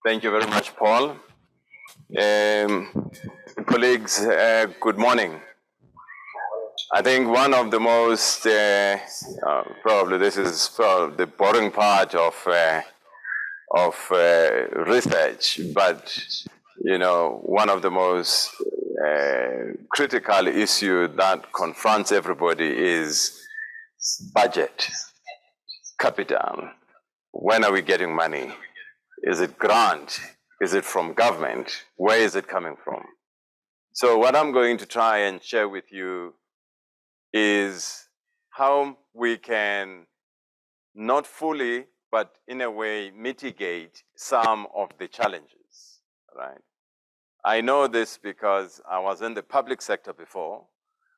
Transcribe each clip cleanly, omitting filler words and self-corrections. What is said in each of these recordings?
Thank you very much, Paul. Colleagues, good morning. I think one of the most, probably this is the boring part of research, but one of the most critical issue that confronts everybody is budget, capital. When are we getting money? Is it grant? Is it from government? Where is it coming from? So what I'm going to try and share with you is how we can not fully, but in a way, mitigate some of the challenges, right? I know this because I was in the public sector before.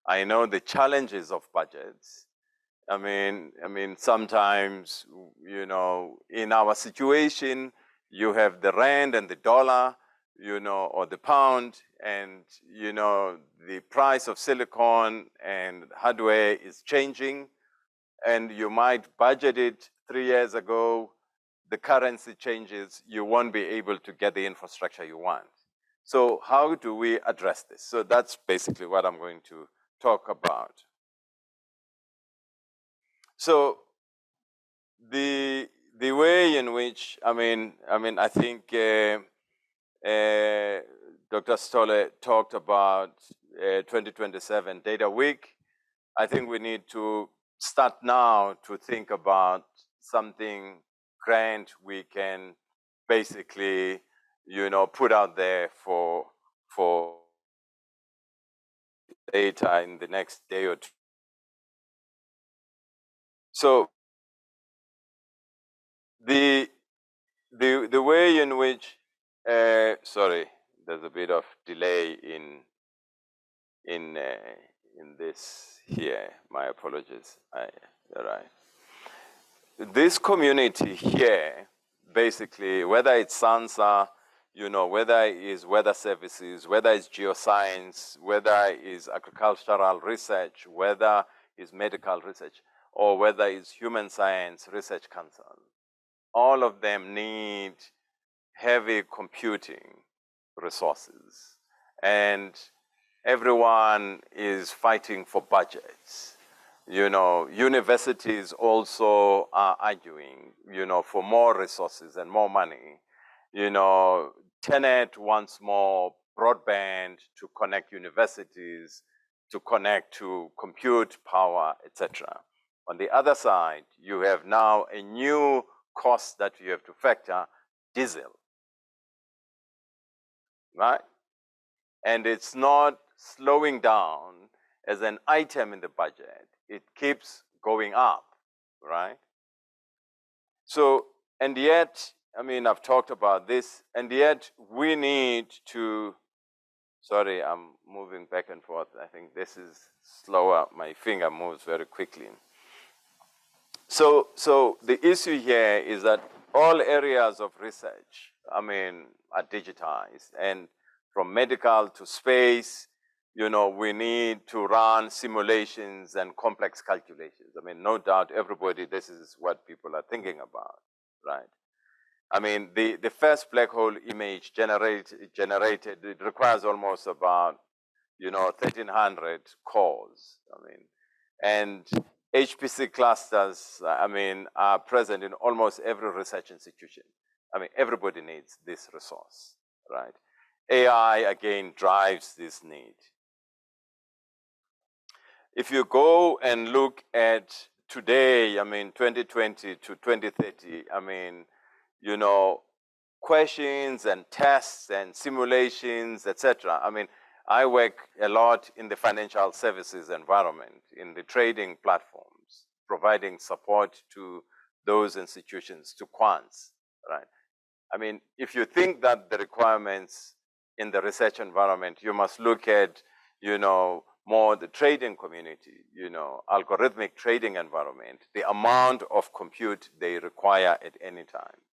I know the challenges of budgets. I mean, sometimes, in our situation, you have the rand and the dollar, or the pound, and, the price of silicon and hardware is changing, and you might budget it 3 years ago, the currency changes, you won't be able to get the infrastructure you want. So how do we address this? So that's basically what I'm going to talk about. So the way in which, I think Dr. Stolle talked about 2027 Data Week. I think we need to start now to think about something grand we can basically, put out there for data in the next day or two. So the way in which, sorry, there's a bit of delay in this here. My apologies. All right. This community here, basically, whether it's SANSA, whether it's weather services, whether it's geoscience, whether it's agricultural research, whether it's medical research, or whether it's human science research council, all of them need heavy computing resources. And everyone is fighting for budgets. Universities also are arguing, for more resources and more money. Tenet wants more broadband to connect universities, to connect to compute power, etc. On the other side, you have now a new cost that you have to factor, diesel, right? And it's not slowing down as an item in the budget. It keeps going up, right? So, and yet, I've talked about this, and yet we need to, sorry, I'm moving back and forth. I think this is slower. My finger moves very quickly. So the issue here is that all areas of research, are digitized, and from medical to space, we need to run simulations and complex calculations. No doubt everybody, this is what people are thinking about, right? The first black hole image generated, it requires almost about, 1,300 cores. And HPC clusters, are present in almost every research institution. Everybody needs this resource, right? AI, again, drives this need. If you go and look at today, 2020 to 2030, questions and tests and simulations, etc. I work a lot in the financial services environment, in the trading platforms, providing support to those institutions, to quants, right? If you think that the requirements in the research environment, you must look at, more the trading community, algorithmic trading environment, the amount of compute they require at any time.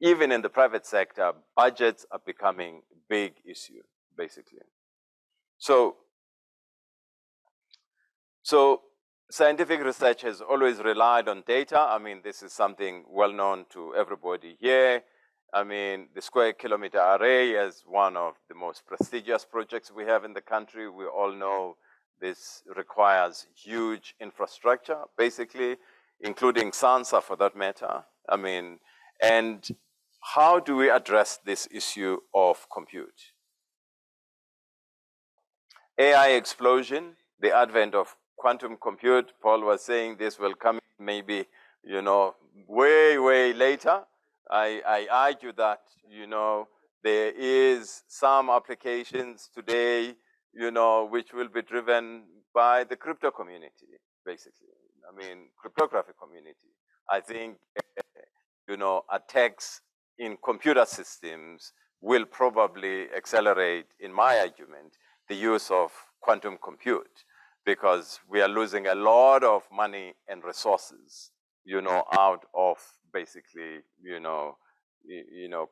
Even in the private sector, budgets are becoming a big issue, basically. So scientific research has always relied on data. This is something well known to everybody here. I mean, the Square Kilometer Array is one of the most prestigious projects we have in the country. We all know this requires huge infrastructure, basically, including SANSA for that matter. I mean, and how do we address this issue of compute? AI explosion, the advent of quantum compute, Paul was saying this will come maybe, way, way later. I argue that, there is some applications today, which will be driven by the crypto community, basically. I mean, cryptography community. I think, attacks in computer systems will probably accelerate, in my argument, the use of quantum compute, because we are losing a lot of money and resources, out of basically,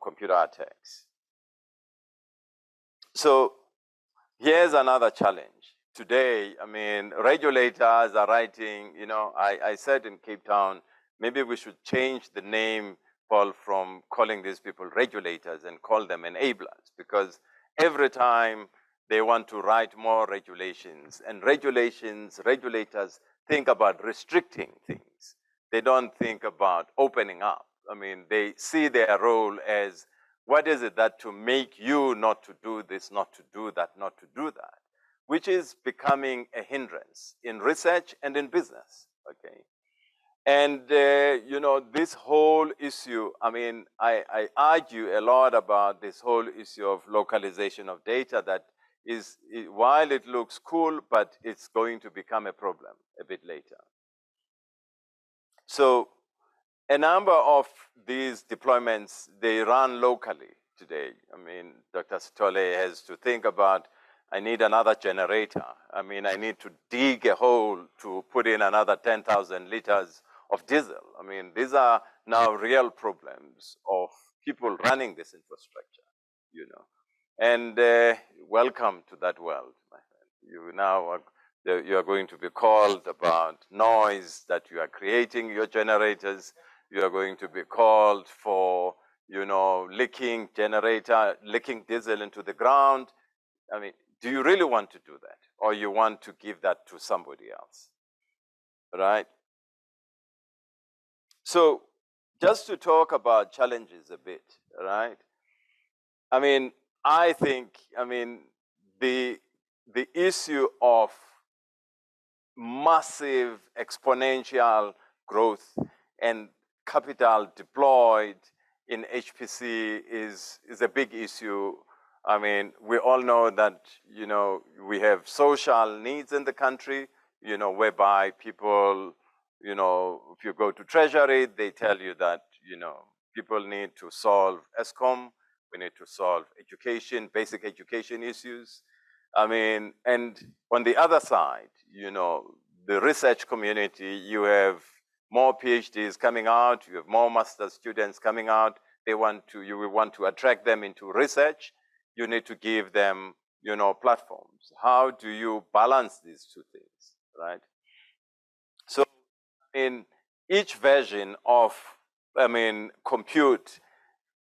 computer attacks. So here's another challenge. Today, I mean, regulators are writing, I said in Cape Town, maybe we should change the name, Paul, from calling these people regulators and call them enablers, because every time they want to write more regulations, and regulators think about restricting things. They don't think about opening up. I mean, they see their role as, what is it that to make you not to do this, not to do that, not to do that, which is becoming a hindrance in research and in business, okay? And, this whole issue, I mean, I argue a lot about this whole issue of localization of data that is, while it looks cool, but it's going to become a problem a bit later. So a number of these deployments, they run locally today. I mean, Dr. Sitole has to think about, I need another generator. I mean, I need to dig a hole to put in another 10,000 liters of diesel. I mean, these are now real problems of people running this infrastructure, And welcome to that world, my friend. You are going to be called about noise that you are creating your generators. You are going to be called for, leaking diesel into the ground. I mean, do you really want to do that? Or you want to give that to somebody else, right? So just to talk about challenges a bit, right? I mean, I think, the issue of massive exponential growth and capital deployed in HPC is a big issue. I mean, we all know that, we have social needs in the country, whereby people, if you go to Treasury, they tell you that, people need to solve ESCOM, we need to solve education, basic education issues. I mean, and on the other side, the research community, you have more PhDs coming out, you have more master's students coming out. You will want to attract them into research. You need to give them, platforms. How do you balance these two things, right? So in each version of, compute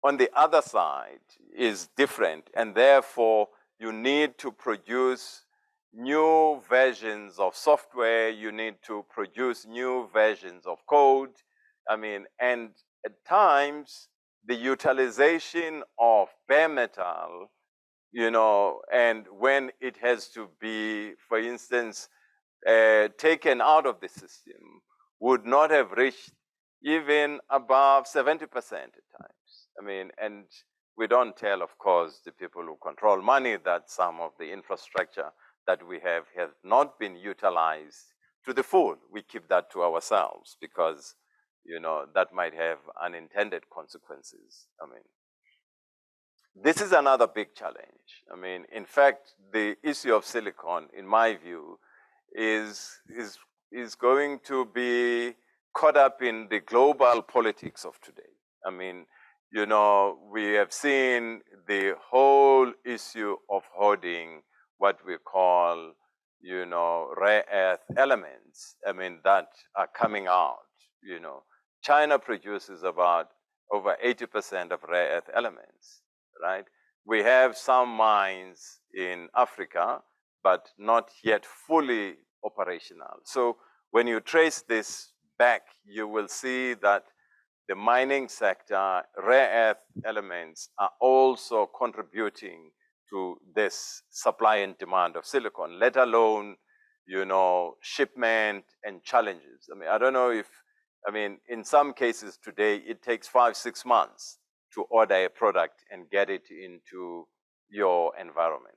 on the other side is different, and therefore you need to produce new versions of software, you need to produce new versions of code. And at times, the utilization of bare metal, and when it has to be, for instance, taken out of the system, would not have reached even above 70% at times. And we don't tell, of course, the people who control money that some of the infrastructure that we have not been utilized to the full. We keep that to ourselves because, that might have unintended consequences. This is another big challenge. In fact, the issue of silicon, in my view, is going to be caught up in the global politics of today. We have seen the whole issue of hoarding what we call, rare earth elements, that are coming out. China produces about over 80% of rare earth elements, right? We have some mines in Africa, but not yet fully operational. So when you trace this back, you will see that the mining sector, rare earth elements are also contributing to this supply and demand of silicon, let alone, shipment and challenges. I mean, I don't know if, in some cases today, it takes 5-6 months to order a product and get it into your environment.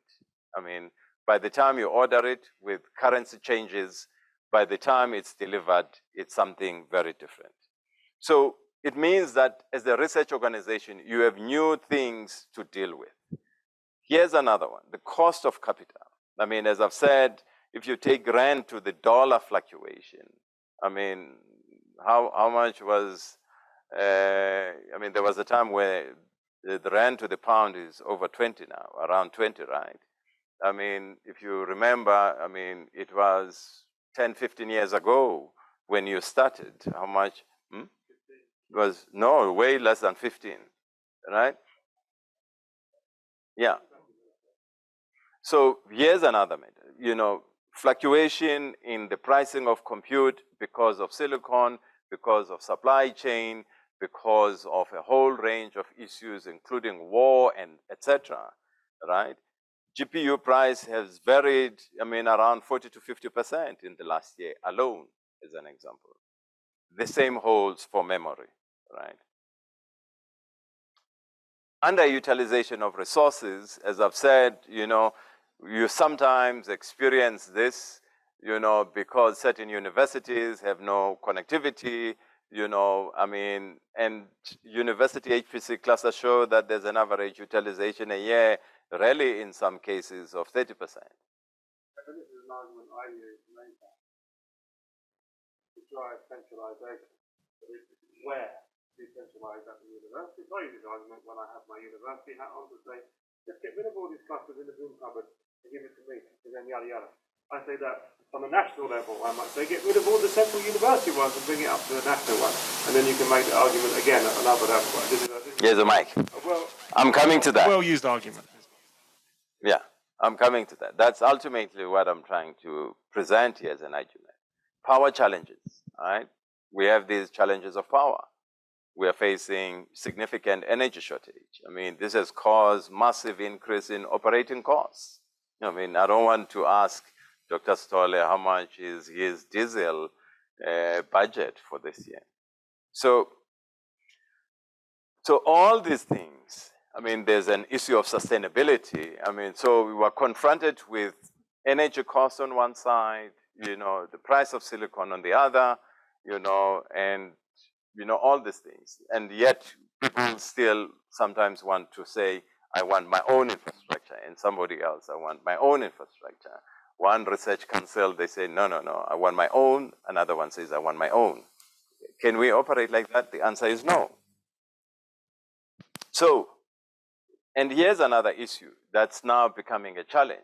I mean, by the time you order it with currency changes, by the time it's delivered, it's something very different. So it means that as a research organization, you have new things to deal with. Here's another one, the cost of capital. I mean, as I've said, if you take rand to the dollar fluctuation, I mean, how much was, there was a time where the rand to the pound is over 20 now, around 20, right? I mean, if you remember, it was 10, 15 years ago when you started, how much? It was, no, way less than 15, right? Yeah. So here's another matter, fluctuation in the pricing of compute because of silicon, because of supply chain, because of a whole range of issues, including war and etc., right? GPU price has varied, around 40 to 50% in the last year alone, as an example. The same holds for memory, right? Underutilization of resources, as I've said, you sometimes experience this, because certain universities have no connectivity, and university HPC clusters show that there's an average utilization a year, really in some cases of 30%. And this is an argument I use later to drive centralization. Where decentralize at the university? I use this argument when I have my university hat on to say, let's get rid of all these clusters in the room cupboard and give it to me, and then yada yada. I say that on a national level, I might say get rid of all the central university ones and bring it up to the national one. And then you can make the argument again at another level. Here's a mic. I'm coming to that. Well-used argument. Yeah, I'm coming to that. That's ultimately what I'm trying to present here as an argument. Power challenges, all right? We have these challenges of power. We are facing significant energy shortage. This has caused massive increase in operating costs. I don't want to ask Dr. Stolle how much is his diesel budget for this year. So all these things, there's an issue of sustainability. So we were confronted with energy costs on one side, the price of silicon on the other, and all these things. And yet people still sometimes want to say, I want my own infrastructure, and somebody else, I want my own infrastructure. One research council, they say, no, I want my own. Another one says, I want my own. Can we operate like that? The answer is no. So, and here's another issue that's now becoming a challenge,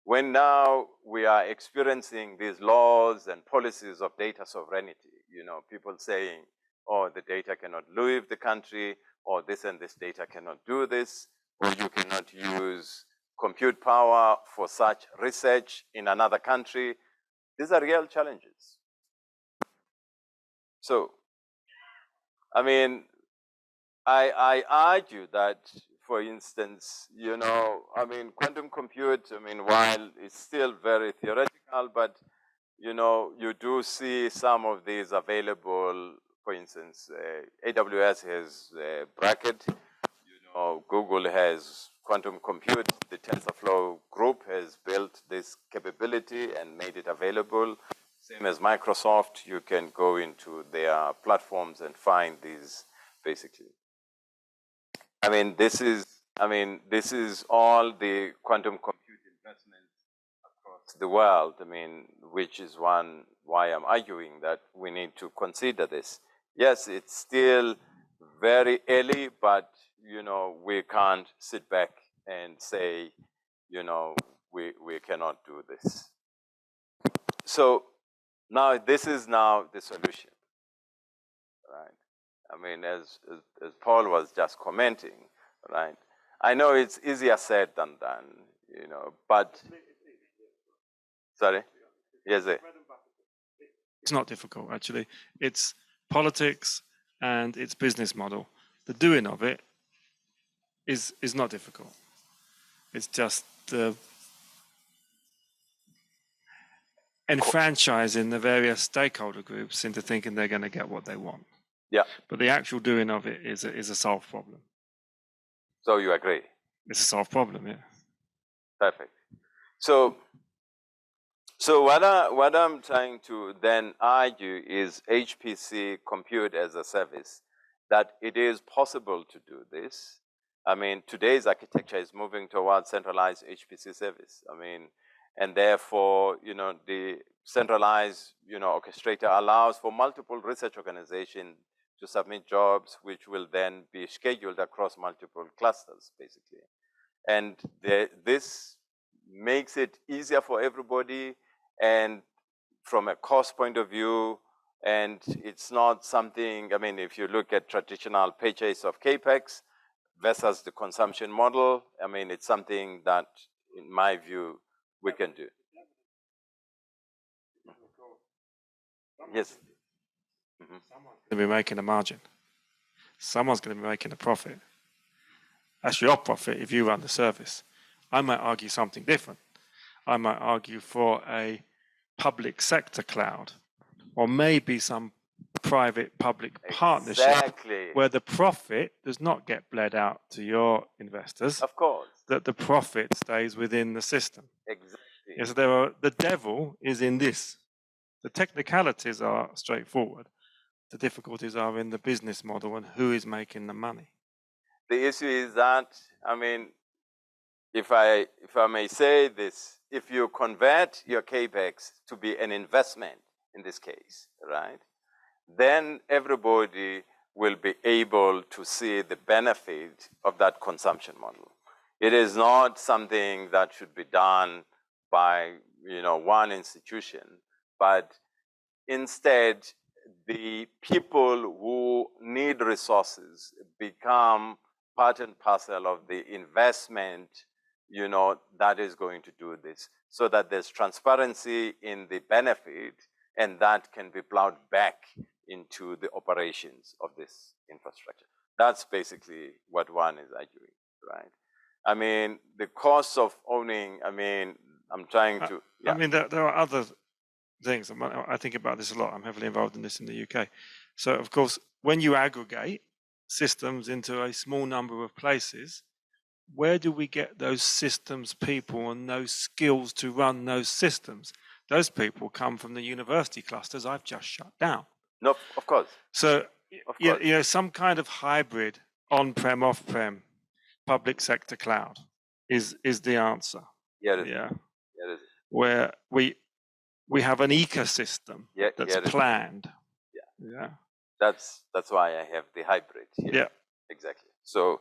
when now we are experiencing these laws and policies of data sovereignty, people saying, oh, the data cannot leave the country, or this and this data cannot do this, or you cannot use compute power for such research in another country. These are real challenges. So, I argue that, for instance, quantum compute, while it's still very theoretical, but, you do see some of these available. For instance, AWS has Bracket, Google has quantum compute. The TensorFlow group has built this capability and made it available. Same as Microsoft, you can go into their platforms and find these basically. This is all the quantum compute investments across the world, which is why I'm arguing that we need to consider this. Yes, it's still very early, but, we can't sit back and say, we cannot do this. So now this is now the solution, right? I mean, as Paul was just commenting, right? I know it's easier said than done, you know, but, sorry? Yes, sir. It's not difficult, actually. It's politics and it's business model. The doing of it is not difficult. It's just enfranchising the various stakeholder groups into thinking they're going to get what they want. Yeah. But the actual doing of it is a solved problem. So you agree? It's a solved problem, yeah. Perfect. So what I'm trying to then argue is HPC, compute as a service, that it is possible to do this. I mean, today's architecture is moving towards centralized HPC service. I mean, and therefore, you know, the centralized, you know, orchestrator allows for multiple research organizations to submit jobs, which will then be scheduled across multiple clusters, basically. And this makes it easier for everybody, and from a cost point of view, and it's not something, I mean, if you look at traditional purchase of CAPEX versus the consumption model, I mean, it's something that, in my view, we can do. Yes. Someone's going to be making a margin. Someone's going to be making a profit. That's your profit if you run the service. I might argue something different. I might argue for a public sector cloud, or maybe some private-public partnership where the profit does not get bled out to your investors. Of course. That the profit stays within the system. Exactly. Yes, the devil is in this. The technicalities are straightforward. The difficulties are in the business model and who is making the money. The issue is that, I mean, if I may say this, if you convert your CAPEX to be an investment in this case, right, then everybody will be able to see the benefit of that consumption model. It is not something that should be done by, you know, one institution, but instead the people who need resources become part and parcel of the investment, you know, that is going to do this, so that there's transparency in the benefit, and that can be plowed back into the operations of this infrastructure. That's basically what one is arguing, right? I mean, the cost of owning, I mean, I'm trying to... I mean, there are other things. I think about this a lot. I'm heavily involved in this in the UK. So, of course, when you aggregate systems into a small number of places, where do we get those systems people and those skills to run those systems? Those people come from the university clusters I've just shut down. No, of course. So, you know, some kind of hybrid on-prem, off-prem, public sector cloud is the answer. Yeah. Where we have an ecosystem that's planned. Yeah. That's why I have the hybrid here. Yeah. Exactly. So,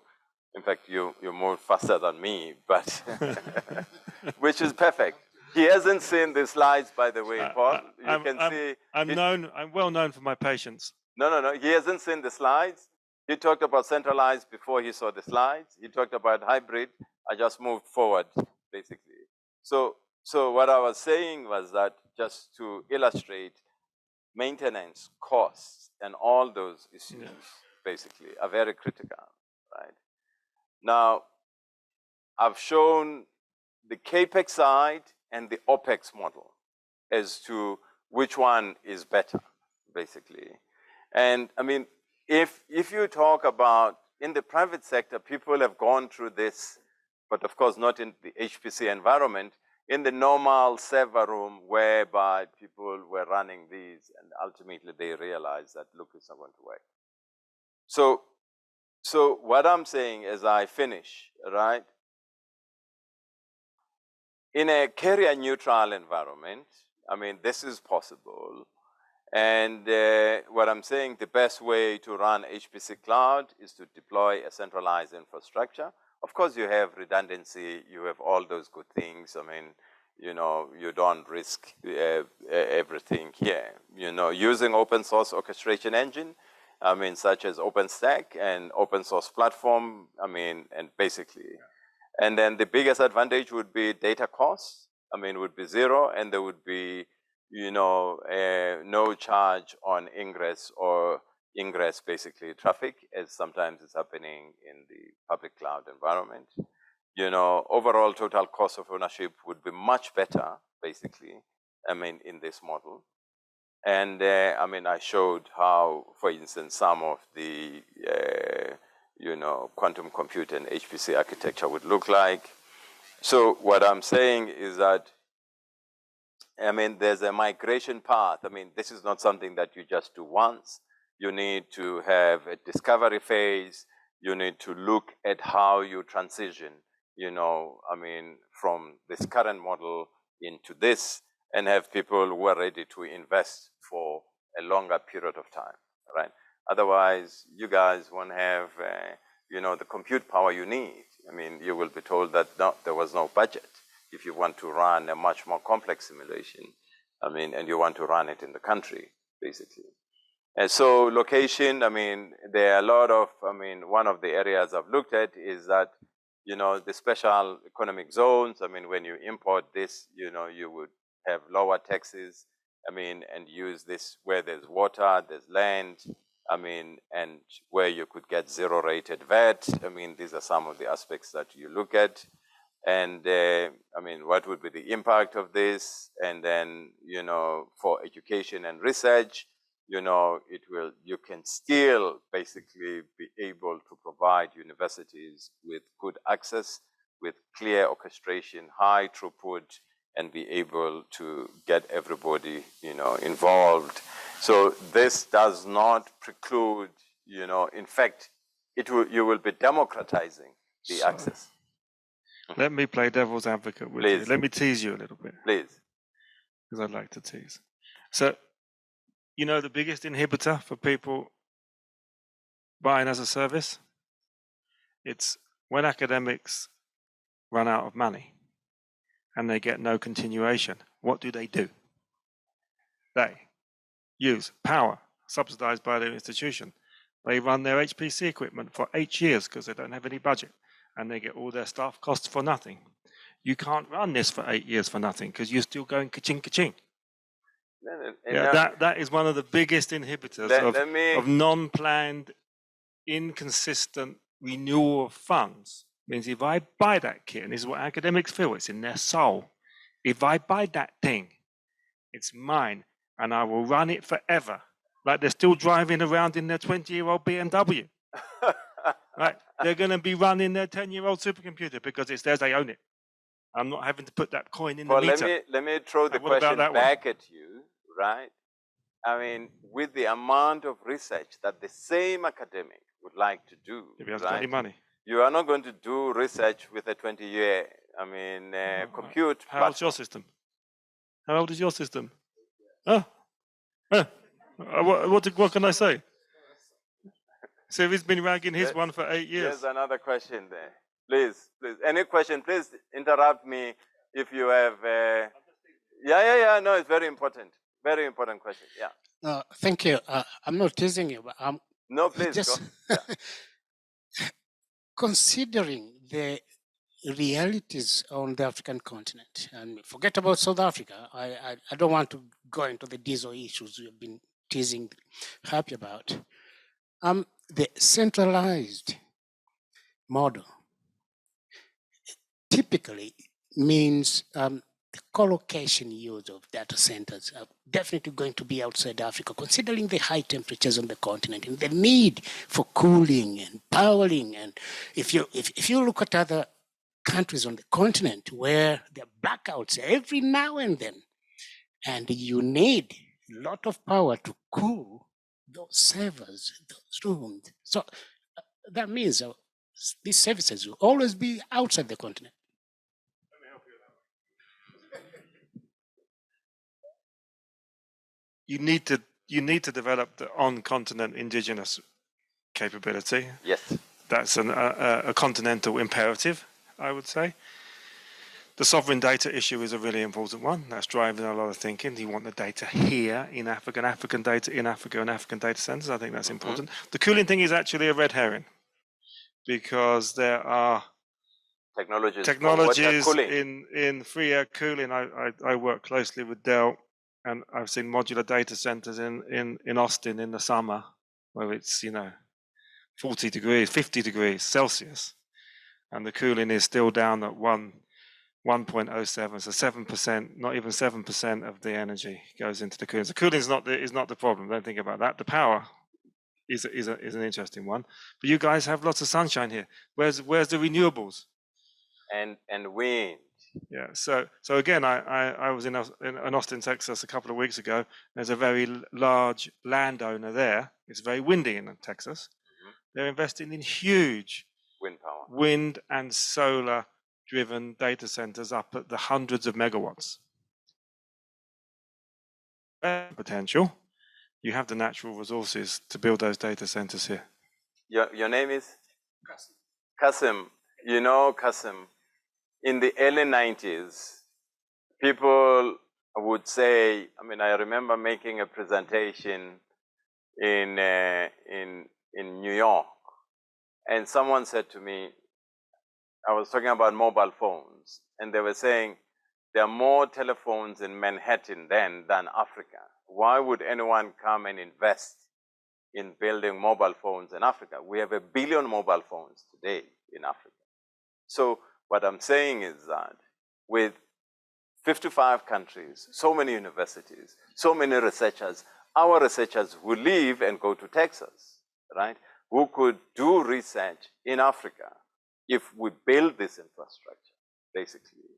in fact, you're more faster than me, but which is perfect. He hasn't seen the slides, by the way, Paul. You can see. I'm well known for my patience. No. He hasn't seen the slides. He talked about centralized before he saw the slides. He talked about hybrid. I just moved forward, basically. So what I was saying was that, just to illustrate, maintenance costs and all those issues, basically, are very critical, right? Now, I've shown the CAPEX side and the OPEX model as to which one is better, basically. And I mean, if you talk about in the private sector, people have gone through this, but of course not in the HPC environment, in the normal server room whereby people were running these, and ultimately they realized that, look, it's not going to work. So what I'm saying as I finish, right? In a carrier neutral environment, I mean, this is possible. And what I'm saying, the best way to run HPC cloud is to deploy a centralized infrastructure. Of course, you have redundancy, you have all those good things. I mean, you know, you don't risk everything here. You know, using open source orchestration engine, I mean, such as OpenStack and open source platform, I mean, and basically. And then the biggest advantage would be data costs. I mean, would be zero, and there would be, you know, no charge on ingress or ingress, basically traffic, as sometimes is happening in the public cloud environment. You know, overall total cost of ownership would be much better, basically, I mean, in this model. And I mean, I showed how, for instance, some of the, you know, quantum compute and HPC architecture would look like. So what I'm saying is that, I mean, there's a migration path. I mean, this is not something that you just do once. You need to have a discovery phase. You need to look at how you transition, you know, I mean, from this current model into this, and have people who are ready to invest for a longer period of time, right? Otherwise, you guys won't have, you know, the compute power you need. I mean, you will be told that no, there was no budget if you want to run a much more complex simulation, I mean, and you want to run it in the country, basically. And so location, I mean, there are a lot of, I mean, one of the areas I've looked at is that, you know, the special economic zones, I mean, when you import this, you know, you would have lower taxes, I mean, and use this where there's water, there's land, I mean, and where you could get zero rated VAT. I mean, these are some of the aspects that you look at. And I mean, what would be the impact of this? And then, you know, for education and research, you know, it will, you can still basically be able to provide universities with good access, with clear orchestration, high throughput, and be able to get everybody, you know, involved. So this does not preclude, you know, in fact, it will, you will be democratizing the access. Let me play devil's advocate with you. Let me tease you a little bit. Please. Because I'd like to tease. So, you know, the biggest inhibitor for people buying as a service? It's when academics run out of money and they get no continuation. What do? They use power subsidized by their institution. They run their HPC equipment for 8 years because they don't have any budget, and they get all their staff costs for nothing. You can't run this for 8 years for nothing because you're still going ka-ching, ka-ching. Yeah, that is one of the biggest inhibitors of non-planned, inconsistent renewal of funds. Means if I buy that kit, and this is what academics feel, it's in their soul. If I buy that thing, it's mine, and I will run it forever. Like they're still driving around in their 20-year-old BMW. Right? They're going to be running their 10-year-old supercomputer because it's theirs, they own it. I'm not having to put that coin in the meter. Let me throw the question back at you, right? I mean, with the amount of research that the same academic would like to do, if he hasn't got any money. You are not going to do research with a 20-year, I mean, compute. How old's your system? How old is your system? What can I say? So if he's been ragging his one for 8 years. There's another question there. Please. Any question, please interrupt me if you have. No, it's very important. Very important question. Yeah. No, thank you. I'm not teasing you, but I'm. No, please. Just go. Considering the realities on the African continent, and forget about South Africa. I don't want to go into the diesel issues we've been teasing happy about. The centralized model typically means the collocation use of data centers are definitely going to be outside Africa, considering the high temperatures on the continent and the need for cooling and powering. And if you look at other countries on the continent where there are blackouts every now and then, and you need a lot of power to cool those servers, those rooms. So that means these services will always be outside the continent. Let me help you with that. You need to develop the on-continent indigenous capability. Yes. That's a continental imperative, I would say. The sovereign data issue is a really important one. That's driving a lot of thinking. You want the data here in Africa, and African data in Africa, and African data centers. I think that's important. The cooling thing is actually a red herring, because there are technologies in free air cooling. I work closely with Dell, and I've seen modular data centers in Austin in the summer, where it's 40 degrees, 50 degrees Celsius, and the cooling is still down at 1.07, so 7%, not even 7% of the energy goes into the cooling. So cooling is not the problem. Don't think about that. The power is an interesting one. But you guys have lots of sunshine here. Where's the renewables? And wind. Yeah. So again, I was in Austin, Texas a couple of weeks ago. There's a very large landowner there. It's very windy in Texas. They're investing in huge wind power, wind and solar driven data centers up at the hundreds of megawatts. Potential. You have the natural resources to build those data centers here. Your name is? Kasim. Kasim, in the early 90s, people would say, I remember making a presentation in New York, and someone said to me, I was talking about mobile phones, and they were saying there are more telephones in Manhattan than Africa. Why would anyone come and invest in building mobile phones in Africa? We have 1 billion mobile phones today in Africa. So what I'm saying is that with 55 countries, so many universities, so many researchers, our researchers who leave and go to Texas, right, who could do research in Africa if we build this infrastructure, basically.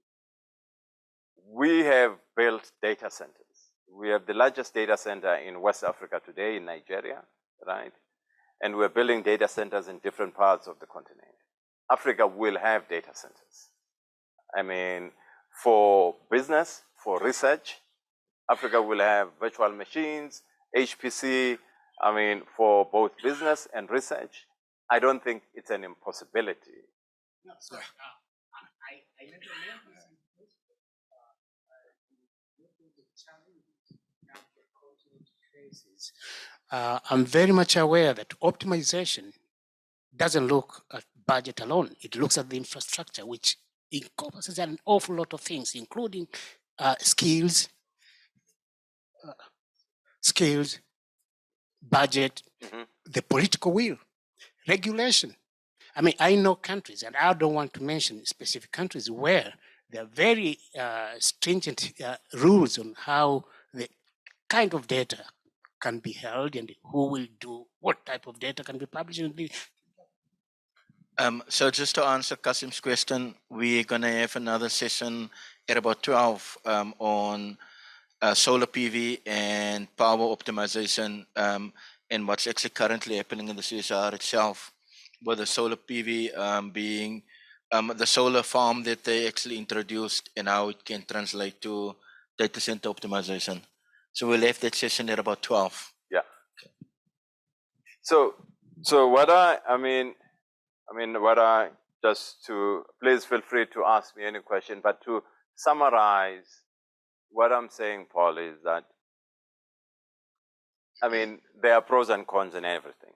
We have built data centers. We have the largest data center in West Africa today in Nigeria, right? And we're building data centers in different parts of the continent. Africa will have data centers. For business, for research, Africa will have virtual machines, HPC, for both business and research. I don't think it's an impossibility. No, sorry. I never made this cases. I'm very much aware that optimization doesn't look at budget alone. It looks at the infrastructure, which encompasses an awful lot of things, including skills, budget, the political will, regulation. I know countries, and I don't want to mention specific countries, where there are very stringent rules on how the kind of data can be held and who will do what type of data can be published. So just to answer Kasim's question, we're going to have another session at about 12 on solar PV and power optimization, and what's actually currently happening in the CSR itself, with the solar PV being the solar farm that they actually introduced and how it can translate to data center optimization. So we'll have that session at about 12. Yeah. So what please feel free to ask me any question, but to summarize what I'm saying, Paul, is that, there are pros and cons in everything.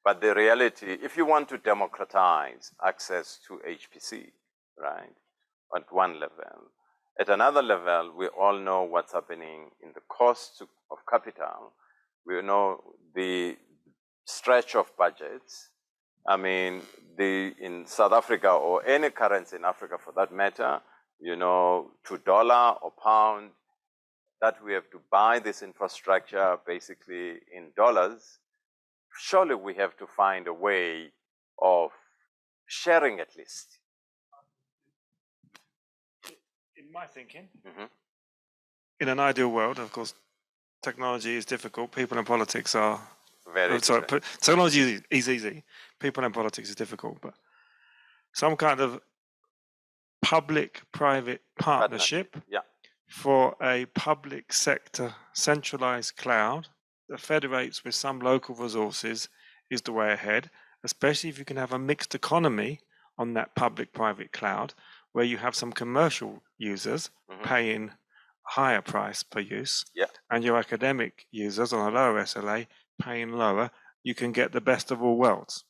But the reality, if you want to democratize access to HPC, right, at one level, at another level, we all know what's happening in the cost of capital. We know the stretch of budgets. In South Africa, or any currency in Africa for that matter, to dollar or pound, that we have to buy this infrastructure basically in dollars. Surely we have to find a way of sharing at least. In my thinking, in an ideal world, of course, technology is difficult. People and politics are very different. Technology is easy. People and politics is difficult, but some kind of public-private partnership for a public sector centralized cloud that federates with some local resources is the way ahead, especially if you can have a mixed economy on that public-private cloud, where you have some commercial users paying higher price per use, and your academic users on a lower SLA paying lower, you can get the best of all worlds,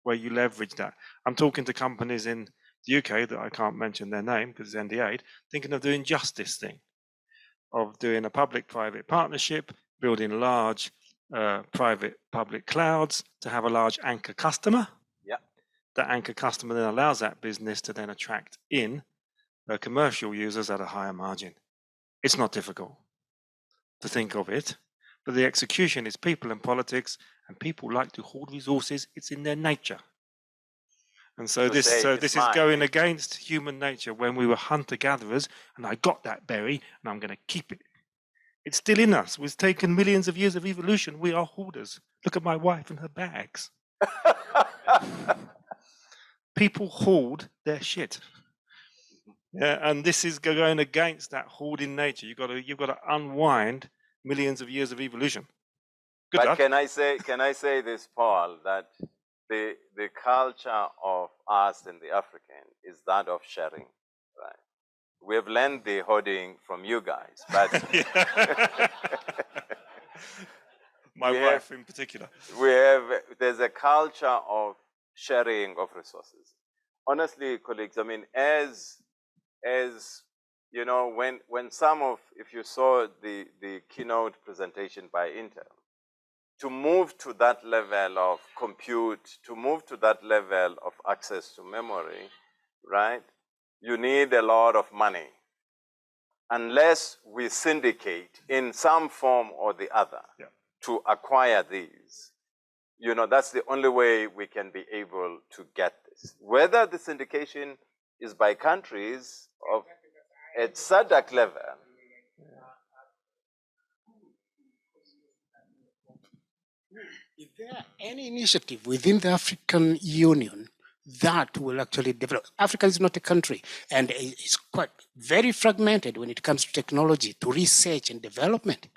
where you leverage that. I'm talking to companies in the UK that I can't mention their name because it's NDA'd, thinking of doing just this thing, of doing a public-private partnership, building large private-public clouds to have a large anchor customer. That anchor customer then allows that business to then attract in commercial users at a higher margin. It's not difficult to think of it, but the execution is people and politics, and people like to hoard resources. It's in their nature. And so this is going against human nature. When we were hunter-gatherers, and I got that berry, and I'm going to keep it. It's still in us. We've taken millions of years of evolution. We are hoarders. Look at my wife and her bags. People hoard their shit. Yeah, and this is going against that hoarding nature. You've got to unwind millions of years of evolution. Good luck. Can I say this, Paul, that the culture of us and the African is that of sharing, right? We have learned the hoarding from you guys, but my wife in particular. There's a culture of sharing of resources. Honestly, colleagues, I mean, as you know, when if you saw the keynote presentation by Intel, to move to that level of compute, to move to that level of access to memory, right, you need a lot of money. Unless we syndicate in some form or the other to acquire these, you know, that's the only way we can be able to get this. Whether the syndication is by countries of at SADC level. Is there any initiative within the African Union that will actually develop? Africa is not a country, and it's quite very fragmented when it comes to technology, to research and development.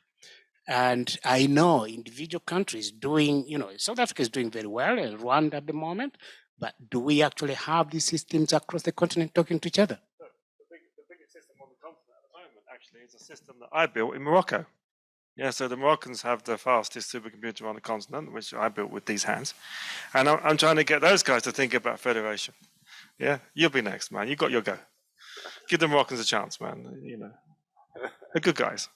And I know individual countries doing, you know, South Africa is doing very well, and Rwanda at the moment, but do we actually have these systems across the continent talking to each other? The biggest system on the continent at the moment, actually, is a system that I built in Morocco. Yeah, so the Moroccans have the fastest supercomputer on the continent, which I built with these hands. And I'm trying to get those guys to think about federation. Yeah, you'll be next, man. You got your go. Give the Moroccans a chance, man. You know, they're good guys.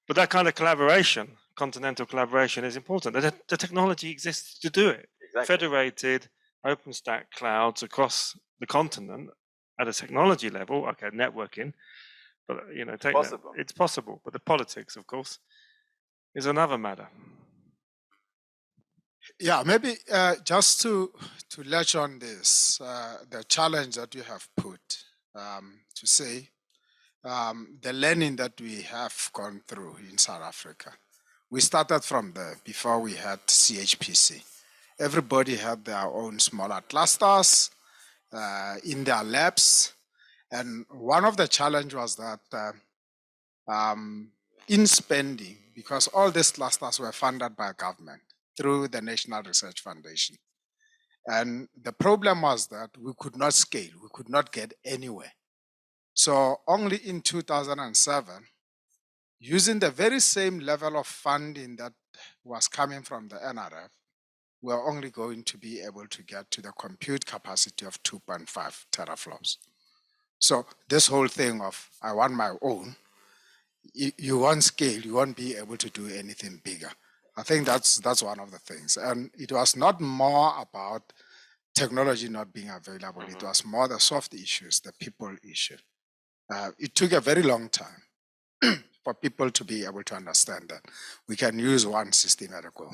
But that kind of collaboration, continental collaboration, is important. The technology exists to do it. Exactly. Federated, OpenStack clouds across the continent at a technology level, okay, networking, but you know, it's possible. But the politics, of course, is another matter. Yeah, maybe just to latch on this, the challenge that you have put, to say, the learning that we have gone through in South Africa. We started from there before we had CHPC. Everybody had their own smaller clusters in their labs. And one of the challenges was that in spending, because all these clusters were funded by government through the National Research Foundation. And the problem was that we could not scale, we could not get anywhere. So only in 2007, using the very same level of funding that was coming from the NRF, we're only going to be able to get to the compute capacity of 2.5 teraflops. So this whole thing of, I want my own, you won't scale, you won't be able to do anything bigger. I think that's one of the things. And it was not more about technology not being available. It was more the soft issues, the people issue. It took a very long time for people to be able to understand that we can use one system at a go.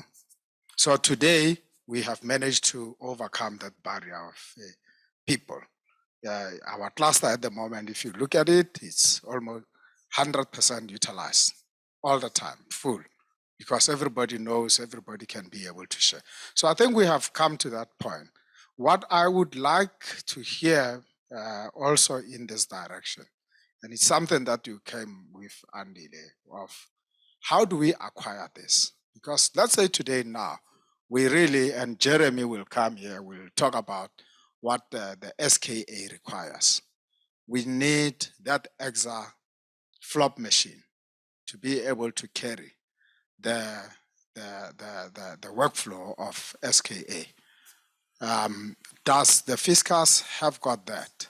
So today, we have managed to overcome that barrier of people. Our cluster at the moment, if you look at it, it's almost 100% utilized all the time, full, because everybody knows, everybody can be able to share. So I think we have come to that point. What I would like to hear also in this direction, and it's something that you came with, Andile, of how do we acquire this? Because let's say today now, we really, and Jeremy will come here, we'll talk about what the SKA requires. We need that EXA flop machine to be able to carry the workflow of SKA. Does the fiscus have got that?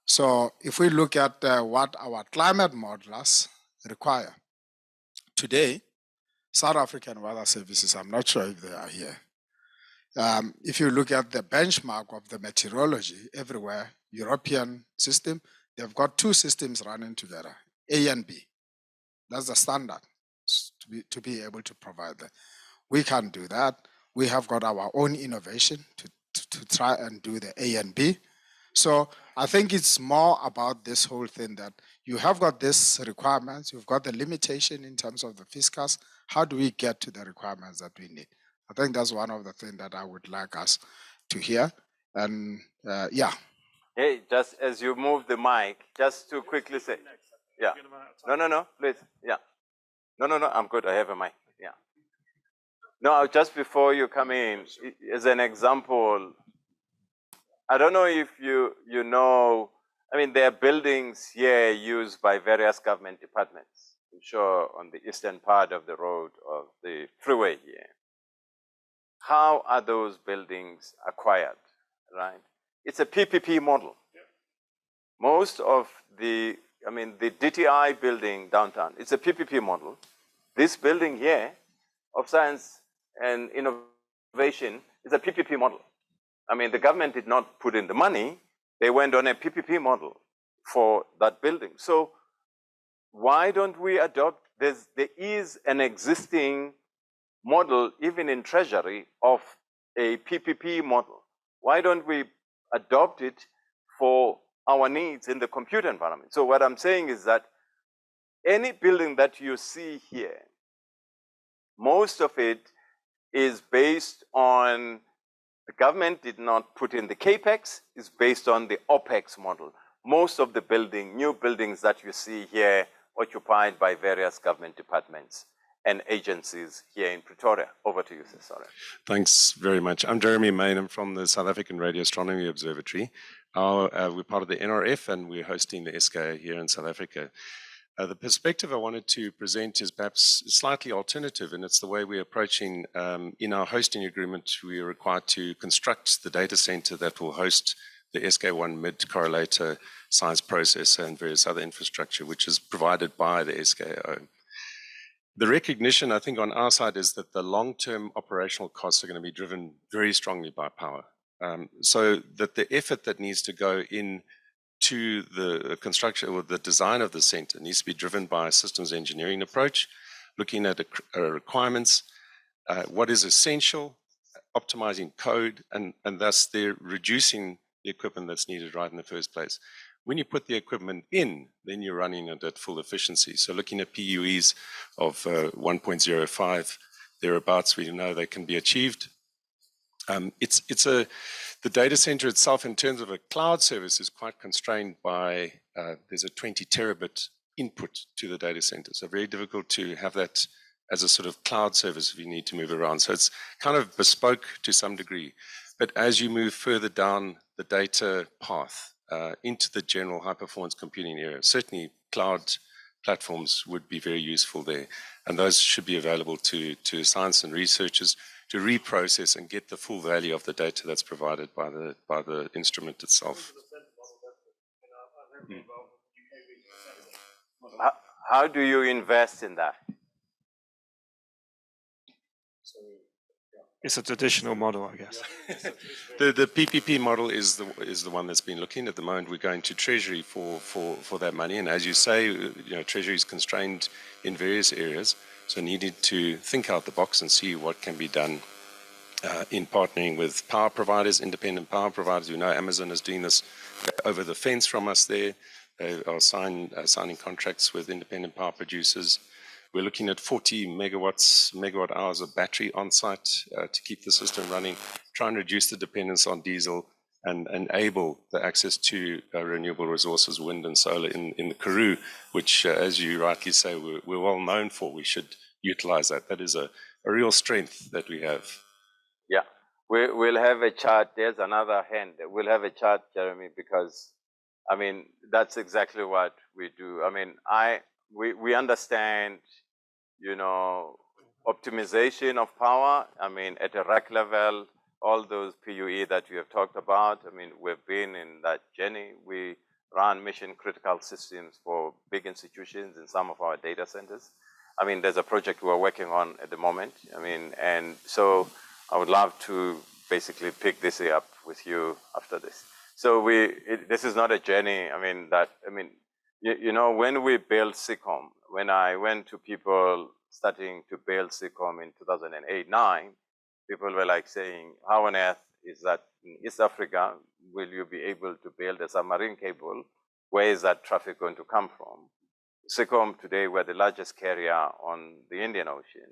So if we look at what our climate modelers require, today, South African Weather Services, I'm not sure if they are here. If you look at the benchmark of the meteorology everywhere, European system, they've got two systems running together, A and B. That's the standard to be able to provide that. We can't do that. We have got our own innovation to try and do the A and B. So I think it's more about this whole thing that you have got these requirements, you've got the limitation in terms of the fiscus. How do we get to the requirements that we need? I think that's one of the things that I would like us to hear. And yeah. Hey, just as you move the mic, just to quickly say, yeah. No, please, yeah. No, I'm good, I have a mic, yeah. No, just before you come in, as an example, I don't know if you know, I mean, there are buildings here used by various government departments, I'm sure on the eastern part of the road of the freeway here. How are those buildings acquired, right? It's a PPP model. Most of the DTI building downtown, it's a PPP model. This building here of science and innovation is a PPP model. I mean, the government did not put in the money. They went on a PPP model for that building. So why don't we adopt, there is an existing model, even in Treasury, of a PPP model. Why don't we adopt it for our needs in the computer environment? So what I'm saying is that any building that you see here, most of it is based on, the government did not put in the CAPEX, is based on the OPEX model. Most of the new buildings that you see here occupied by various government departments and agencies here in Pretoria. Over to you, sir. Sorry. Thanks very much. I'm Jeremy Main. I'm from the South African Radio Astronomy Observatory. We're part of the NRF and we're hosting the SKA here in South Africa. The perspective I wanted to present is perhaps slightly alternative, and it's the way we're approaching, in our hosting agreement, we are required to construct the data center that will host the SK1 mid-correlator science processor and various other infrastructure, which is provided by the SKO. The recognition, I think, on our side is that the long-term operational costs are going to be driven very strongly by power. So that the effort that needs to go in to the construction or the design of the center needs to be driven by a systems engineering approach, looking at requirements, what is essential, optimizing code, and thus they're reducing the equipment that's needed right in the first place. When you put the equipment in, then you're running it at full efficiency. So looking at PUEs of 1.05, thereabouts, we know they can be achieved. The data center itself, in terms of a cloud service, is quite constrained by, there's a 20 terabit input to the data center. So very difficult to have that as a sort of cloud service if you need to move around. So it's kind of bespoke to some degree. But as you move further down the data path into the general high-performance computing area, certainly cloud platforms would be very useful there. And those should be available to science and researchers to reprocess and get the full value of the data that's provided by the instrument itself. How do you invest in that? It's a traditional model, I guess. The PPP model is the one that's been looking at the moment. We're going to Treasury for that money, and as you say, Treasury is constrained in various areas, so needed to think out the box and see what can be done in partnering with power providers, independent power providers. We know Amazon is doing this over the fence from us there. They are signing contracts with independent power producers. We're looking at 40 megawatt hours of battery on site to keep the system running, try and reduce the dependence on diesel and enable the access to renewable resources, wind and solar in the Karoo, which, as you rightly say, we're well known for. We should utilize that. That is a real strength that we have. Yeah. We'll have a chart. There's another hand. We'll have a chart, Jeremy, because I mean that's exactly what we do. I mean, we understand, you know, optimization of power. I mean, at a rack level, all those PUE that you have talked about. I mean, we've been in that journey. We run mission critical systems for big institutions in some of our data centers. I mean, there's a project we're working on at the moment. I mean, and so I would love to basically pick this up with you after this. So this is not a journey. I mean, you know, when we built SICOM, when I went to people starting to build SICOM in 2008-9, people were like saying, how on earth is that in East Africa, will you be able to build a submarine cable? Where is that traffic going to come from? SICOM today, we're the largest carrier on the Indian Ocean.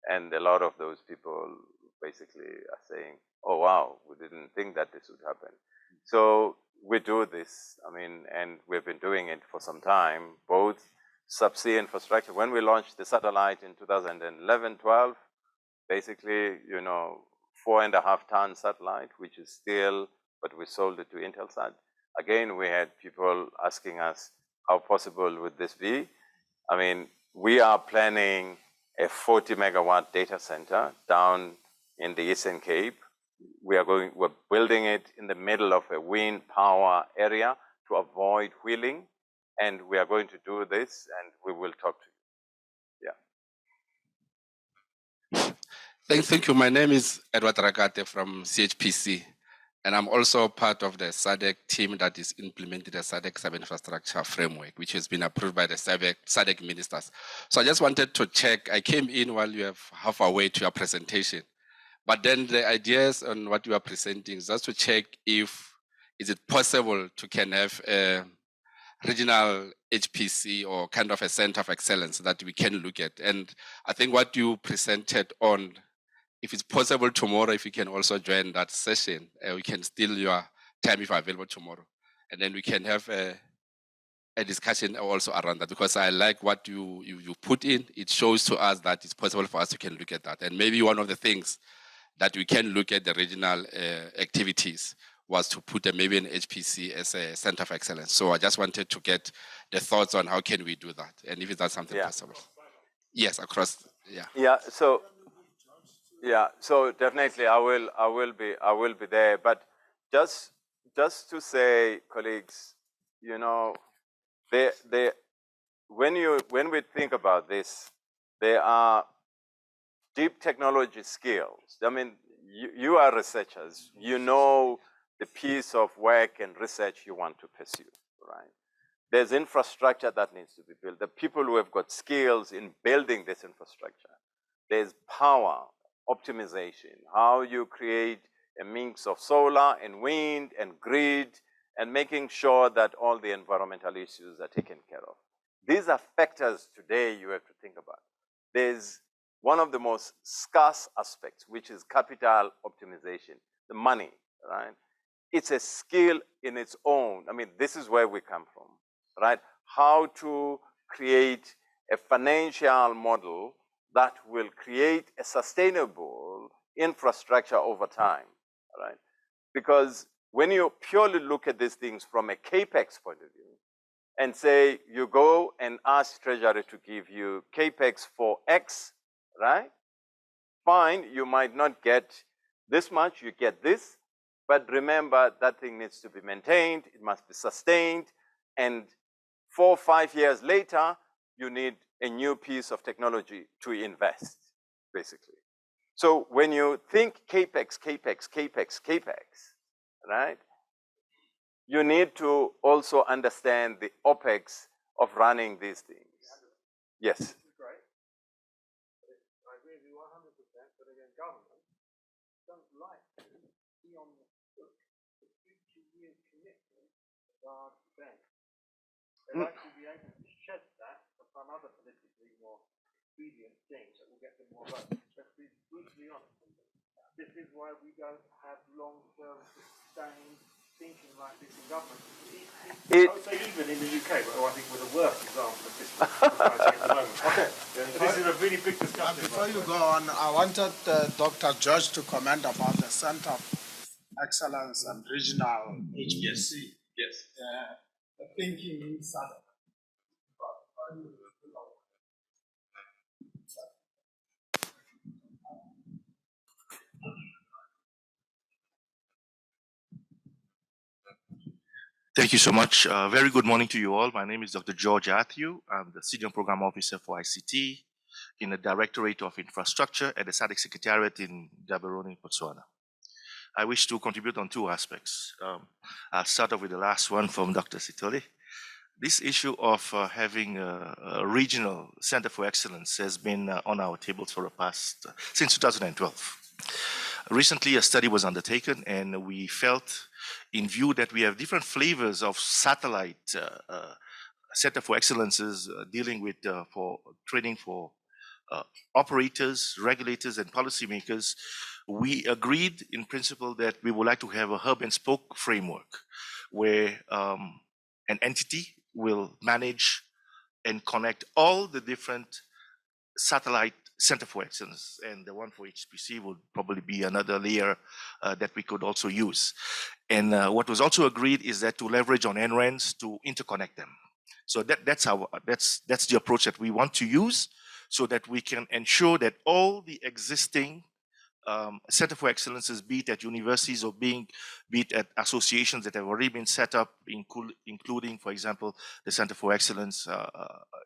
And a lot of those people basically are saying, oh, wow, we didn't think that this would happen. So we do this, I mean, and we've been doing it for some time, both subsea infrastructure. When we launched the satellite in 2011-12, basically, you know, 4.5-ton satellite, which is still, but we sold it to Intelsat. Again, we had people asking us, how possible would this be? I mean, we are planning a 40 megawatt data center down in the Eastern Cape. We're building it in the middle of a wind power area to avoid wheeling. And we are going to do this, and we will talk to you. Yeah. Thank you. My name is Edward Rakate from CHPC. And I'm also part of the SADC team that is implementing the SADC cyber infrastructure framework, which has been approved by the SADC ministers. So I just wanted to check. I came in while you have halfway to your presentation. But then the ideas on what you are presenting is just to check if is it possible to can have a regional HPC or kind of a center of excellence that we can look at. And I think what you presented on, if it's possible tomorrow, if you can also join that session, we can steal your time if available tomorrow. And then we can have a discussion also around that, because I like what you put in. It shows to us that it's possible for us to can look at that. And maybe one of the things that we can look at the regional activities was to put maybe an HPC as a center of excellence. So I just wanted to get the thoughts on how can we do that, and if that's something possible. Yes, across. Yeah. Yeah. So. Yeah, so definitely I will be there. But just to say, colleagues, you know, when we think about this, there are deep technology skills. I mean, you are researchers. You know the piece of work and research you want to pursue, right? There's infrastructure that needs to be built. The people who have got skills in building this infrastructure. There's power. Optimization, how you create a mix of solar and wind and grid, and making sure that all the environmental issues are taken care of. These are factors today you have to think about. There's one of the most scarce aspects, which is capital optimization, the money, right? It's a skill in its own. I mean, this is where we come from, right? How to create a financial model that will create a sustainable infrastructure over time, right? Because when you purely look at these things from a CAPEX point of view, and say you go and ask Treasury to give you CAPEX for X, right? Fine, you might not get this much, you get this, but remember that thing needs to be maintained, it must be sustained, and 4 or 5 years later, you need a new piece of technology to invest, basically. So when you think CAPEX, right, you need to also understand the OPEX of running these things. Yes? This is great. I agree with you 100%, but again, government don't like to be on the hook for future years' commitments to large spend. They like to be able to shed that for some other politically more expedient things that will get them more votes. Let's be brutally honest. This is why we don't have long-term sustained thinking like this in government. It- I would say even in the UK, but I think we're the worst example of this at the moment. Okay. This is a really big discussion. Before you go on, I wanted Dr. George to comment about the Center of Excellence and Regional HPC. Yes. The thinking inside. Thank you so much. Very good morning to you all. My name is Dr. George Athieu. I'm the Senior Program Officer for ICT in the Directorate of Infrastructure at the SADC Secretariat in Gaborone, Botswana. I wish to contribute on two aspects. I'll start off with the last one from Dr. Sitole. This issue of having a regional center for excellence has been on our tables for the past, since 2012. Recently, a study was undertaken, and we felt, in view that we have different flavors of satellite center for excellences dealing with for training for operators, regulators, and policymakers, we agreed in principle that we would like to have a hub and spoke framework where an entity will manage and connect all the different satellite center for excellence, and the one for HPC would probably be another layer that we could also use. And what was also agreed is that to leverage on NRENs to interconnect them. So that's the approach that we want to use, so that we can ensure that all the existing center for excellences, be it at universities or be it at associations that have already been set up, including, for example, the Center for Excellence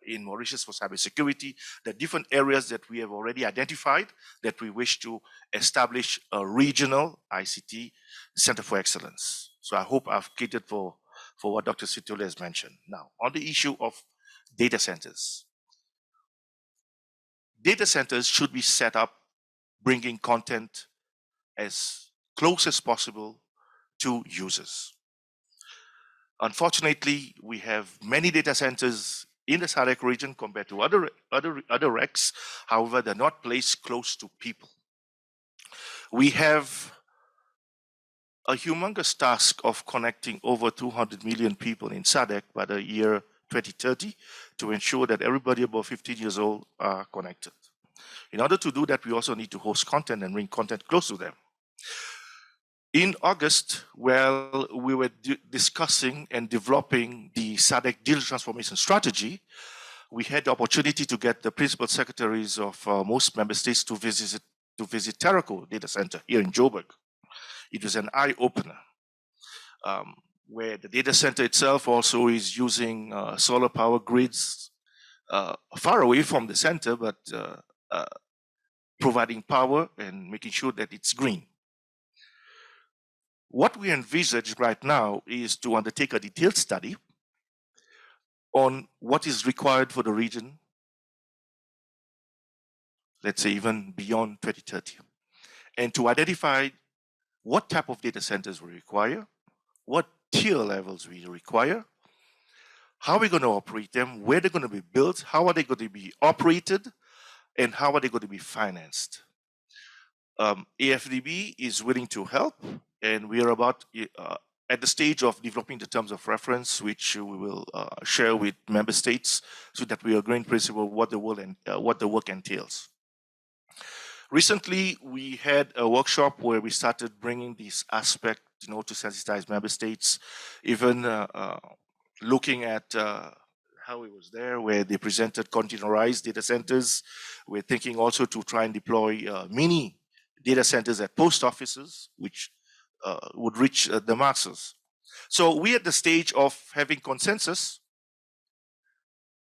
in Mauritius for cybersecurity, the different areas that we have already identified that we wish to establish a regional ICT Center for Excellence. So I hope I've catered for what Dr. Sitole has mentioned. Now, on the issue of data centers. Data centers should be set up bringing content as close as possible to users. Unfortunately, we have many data centers in the SADC region compared to other RECs. However, they're not placed close to people. We have a humongous task of connecting over 200 million people in SADC by the year 2030 to ensure that everybody above 15 years old are connected. In order to do that, we also need to host content and bring content close to them. In August, while we were discussing and developing the SADC digital transformation strategy, we had the opportunity to get the principal secretaries of most member states to visit Terraco data center here in Joburg. It was an eye-opener, where the data center itself also is using solar power grids far away from the center, but providing power and making sure that it's green. What we envisage right now is to undertake a detailed study on what is required for the region, let's say even beyond 2030, and to identify what type of data centers we require, what tier levels we require, how we're going to operate them, where they're going to be built, how are they going to be operated, and how are they going to be financed. AFDB is willing to help, and we are about at the stage of developing the terms of reference, which we will share with member states, so that we agree in principle what the work entails. Recently, we had a workshop where we started bringing this aspect, to sensitize member states, even looking at how it was there, where they presented containerized data centers. We're thinking also to try and deploy mini data centers at post offices, which would reach the masses. So we're at the stage of having consensus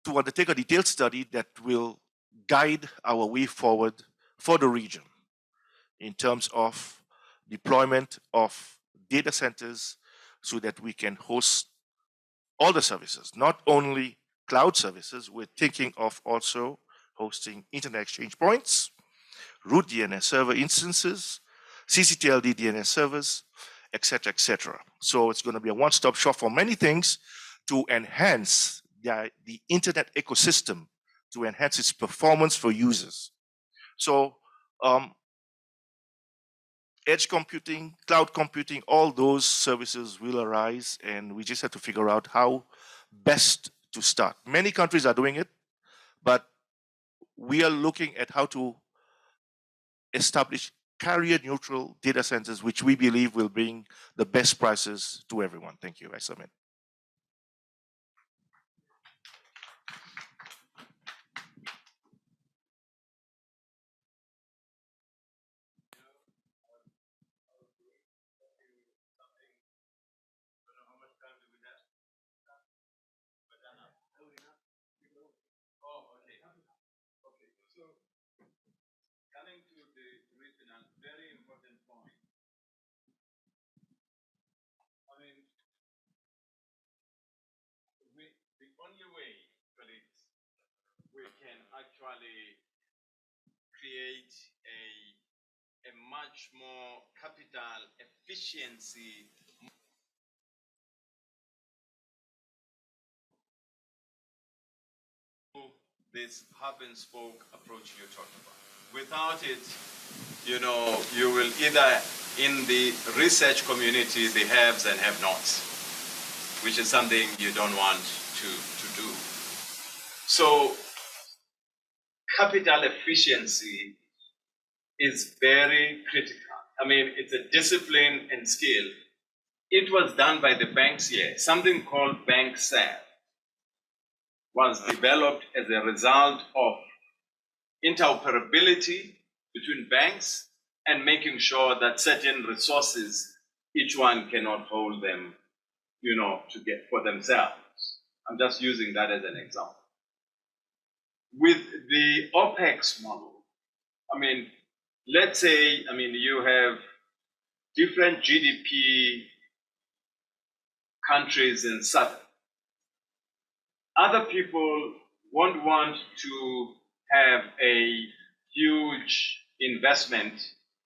to undertake a detailed study that will guide our way forward for the region in terms of deployment of data centers so that we can host all the services, not only cloud services. We're thinking of also hosting internet exchange points, root DNS server instances, CCTLD DNS servers, etc., etc. So it's going to be a one-stop shop for many things to enhance the internet ecosystem, to enhance its performance for users. So edge computing, cloud computing, all those services will arise, and we just have to figure out how best to start. Many countries are doing it, but we are looking at how to establish carrier neutral data centers, which we believe will bring the best prices to everyone. Thank you, I submit. Coming to the written and very important point. I mean, the only way, colleagues, we can actually create a much more capital efficiency this hub and spoke approach you're talking about. Without it, you know, you will either in the research community, the haves and have-nots, which is something you don't want to do. So capital efficiency is very critical. I mean, it's a discipline and skill. It was done by the banks here. Something called Bank SAP was developed as a result of interoperability between banks and making sure that certain resources, each one cannot hold them, you know, to get for themselves. I'm just using that as an example. With the OPEX model, I mean, let's say, I mean, you have different GDP countries in Southern. Other people won't want to have a huge investment,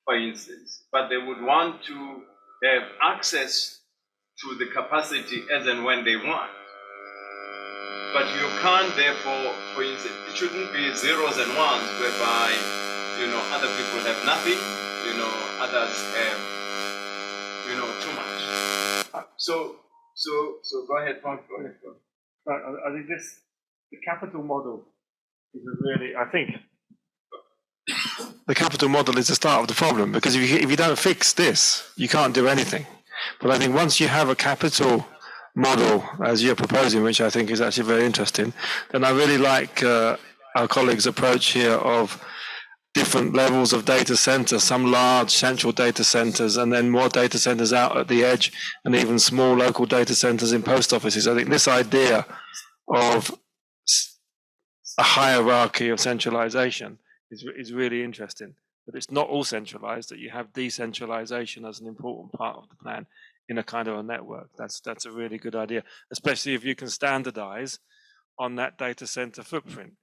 for instance, but they would want to have access to the capacity as and when they want. But you can't, therefore, for instance, it shouldn't be zeros and ones whereby, you know, other people have nothing, you know, others have, you know, too much. So go ahead, Paul. Go ahead. I think the capital model is a really, I think, the capital model is the start of the problem, because if you don't fix this, you can't do anything. But I think once you have a capital model, as you're proposing, which I think is actually very interesting, then I really like our colleagues' approach here of different levels of data centers, some large central data centers, and then more data centers out at the edge, and even small local data centers in post offices. I think this idea of a hierarchy of centralization is really interesting. But it's not all centralized, that you have decentralization as an important part of the plan in a kind of a network. That's a really good idea, especially if you can standardize on that data center footprint.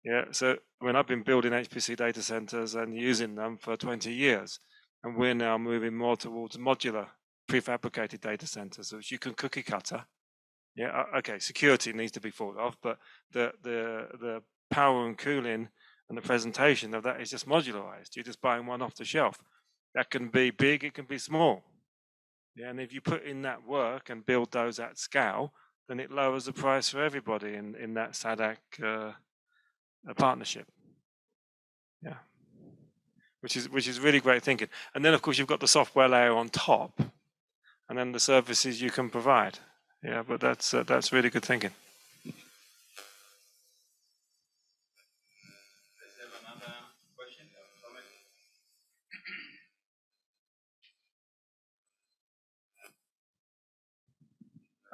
Yeah, so I mean, I've been building HPC data centers and using them for 20 years, and we're now moving more towards modular prefabricated data centers, which you can cookie cutter. Yeah, okay, security needs to be thought of, but the power and cooling and the presentation of that is just modularized. You're just buying one off the shelf. That can be big, it can be small. Yeah, and if you put in that work and build those at scale, then it lowers the price for everybody in that SADC partnership. Yeah, which is really great thinking. And then of course you've got the software layer on top, and then the services you can provide. Yeah, but that's really good thinking.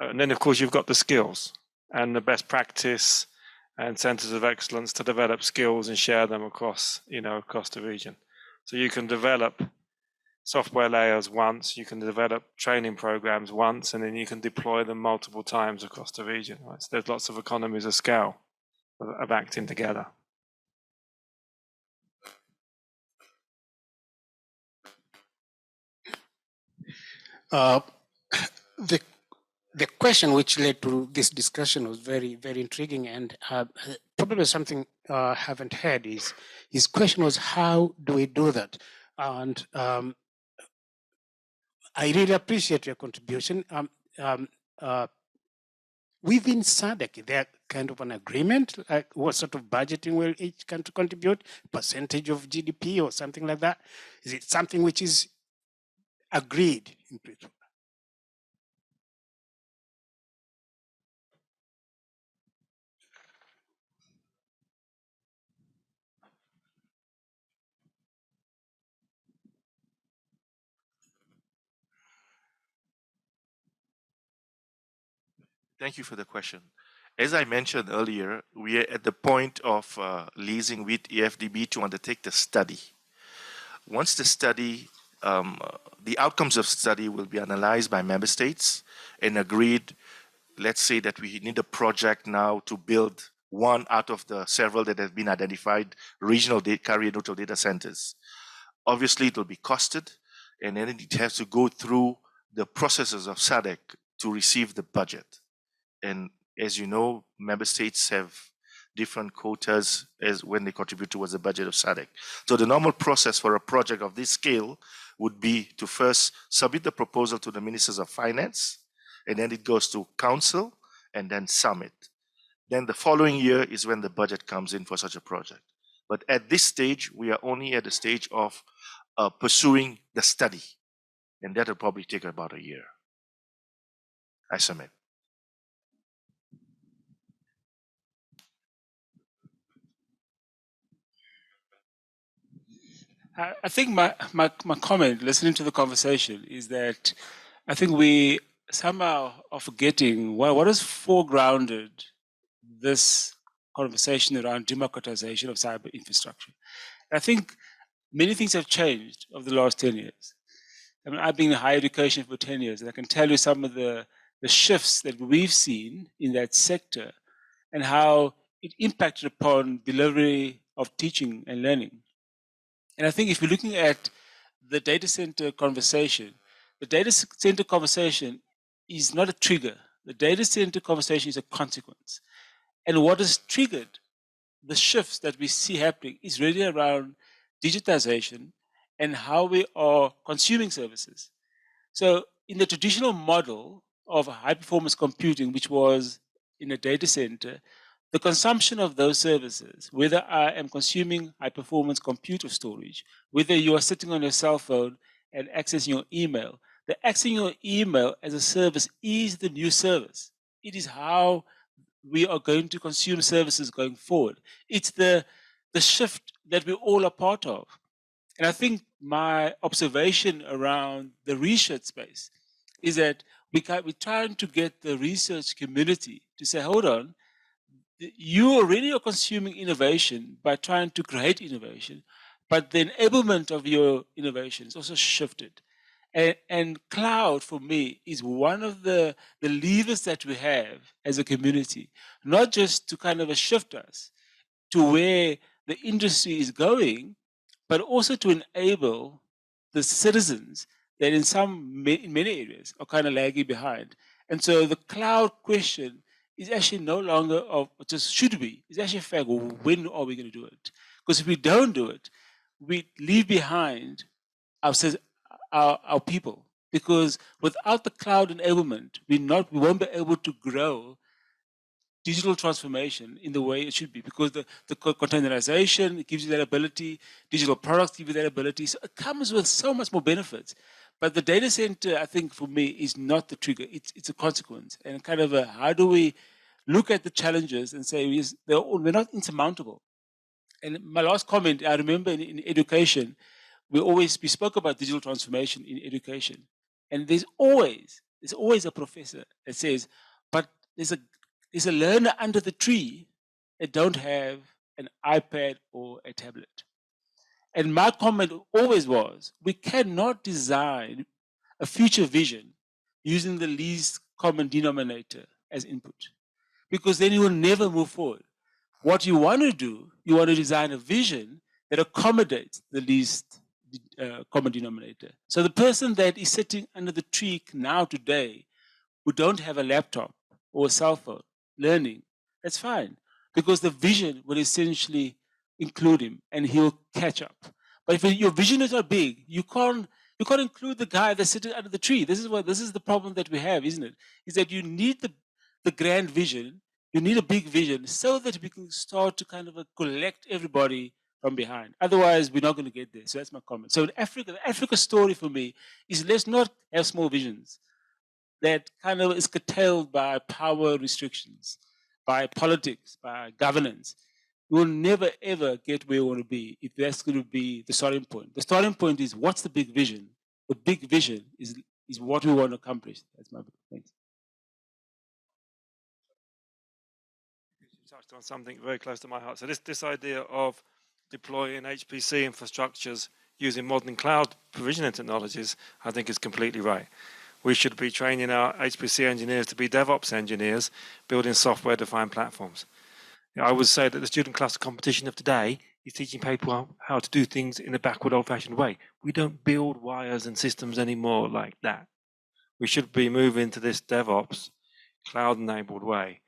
And then of course you've got the skills and the best practice and centers of excellence to develop skills and share them across, across the region. So you can develop software layers once, you can develop training programs once, and then you can deploy them multiple times across the region. Right? So there's lots of economies of scale of acting together. The question which led to this discussion was very, very intriguing, and probably something I haven't heard is his question was, how do we do that? And I really appreciate your contribution. Within SADC, there kind of an agreement, like what sort of budgeting will each country contribute, percentage of GDP or something like that? Is it something which is agreed in principle? Thank you for the question. As I mentioned earlier, we are at the point of leasing with EFDB to undertake the study. Once the study, the outcomes of study will be analyzed by member states and agreed. Let's say that we need a project now to build one out of the several that have been identified regional carrier neutral data centers. Obviously, it will be costed, and then it has to go through the processes of SADC to receive the budget. And as you know, member states have different quotas as when they contribute towards the budget of SADC. So the normal process for a project of this scale would be to first submit the proposal to the ministers of finance, and then it goes to council and then summit. Then the following year is when the budget comes in for such a project. But at this stage, we are only at the stage of pursuing the study, and that will probably take about a year. I submit. I think my comment, listening to the conversation, is that I think we somehow are forgetting what has foregrounded this conversation around democratization of cyber infrastructure. I think many things have changed over the last 10 years. I mean, I've been in higher education for 10 years, and I can tell you some of the shifts that we've seen in that sector and how it impacted upon delivery of teaching and learning. And I think if you're looking at the data center conversation, the data center conversation is not a trigger. The data center conversation is a consequence. And what has triggered the shifts that we see happening is really around digitization and how we are consuming services. So in the traditional model of high performance computing, which was in a data center, the consumption of those services, whether I am consuming high performance computer storage, whether you are sitting on your cell phone and accessing your email, the accessing your email as a service is the new service. It is how we are going to consume services going forward. It's the shift that we're all a part of. And I think my observation around the research space is that we're trying to get the research community to say, hold on, you already are consuming innovation by trying to create innovation, but the enablement of your innovation is also shifted. And cloud, for me, is one of the levers that we have as a community, not just to kind of shift us to where the industry is going, but also to enable the citizens that in many areas are kind of lagging behind. And so the cloud question is actually no longer of just should we, it's actually a fact, when are we going to do it? Because if we don't do it, we leave behind our people, because without the cloud enablement, we won't be able to grow digital transformation in the way it should be, because the containerization, it gives you that ability, digital products give you that ability, so it comes with so much more benefits. But the data center, I think, for me, is not the trigger, it's a consequence. And kind of how do we look at the challenges and say, we're not insurmountable. And my last comment, I remember in education, we spoke about digital transformation in education. And there's always a professor that says, but there's a learner under the tree that don't have an iPad or a tablet. And my comment always was, we cannot design a future vision using the least common denominator as input, because then you will never move forward. What you want to do, you want to design a vision that accommodates the least common denominator. So the person that is sitting under the tree now today, who don't have a laptop or a cell phone learning, that's fine, because the vision will essentially include him and he'll catch up. But if your vision is not big, you can't You can't include the guy that's sitting under the tree. This is the problem that we have, isn't it? Is that you need the grand vision, you need a big vision so that we can start to kind of collect everybody from behind. Otherwise, we're not going to get there. So that's my comment. So in Africa, the Africa story for me is let's not have small visions that kind of is curtailed by power restrictions, by politics, by governance. We will never ever get where we want to be if that's going to be the starting point. The starting point is what's the big vision? The big vision is what we want to accomplish. That's my point. You touched on something very close to my heart. So this idea of deploying HPC infrastructures using modern cloud provisioning technologies, I think is completely right. We should be training our HPC engineers to be DevOps engineers, building software-defined platforms. I would say that the student cluster competition of today is teaching people how to do things in a backward, old-fashioned way. We don't build wires and systems anymore like that. We should be moving to this DevOps, cloud-enabled way,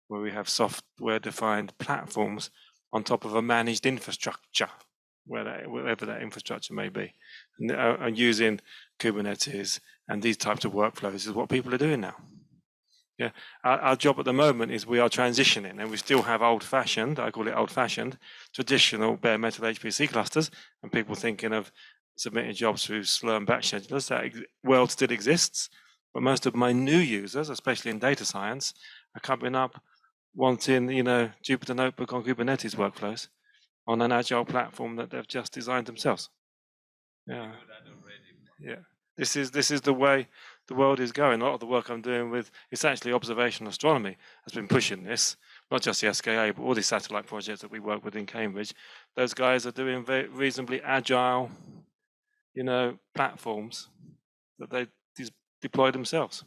where we have software-defined platforms on top of a managed infrastructure, wherever that infrastructure may be, and using Kubernetes and these types of workflows is what people are doing now. Yeah, our job at the moment is we are transitioning, and we still have old-fashioned, I call it old-fashioned, traditional bare metal HPC clusters, and people thinking of submitting jobs through Slurm batch schedulers. That world still exists, but most of my new users, especially in data science, are coming up wanting, Jupyter Notebook on Kubernetes workflows on an agile platform that they've just designed themselves. Yeah, yeah. This is the way the world is going. A lot of the work I'm doing with, it's actually observational astronomy has been pushing this, not just the SKA, but all these satellite projects that we work with in Cambridge. Those guys are doing very reasonably agile, platforms that they deploy themselves.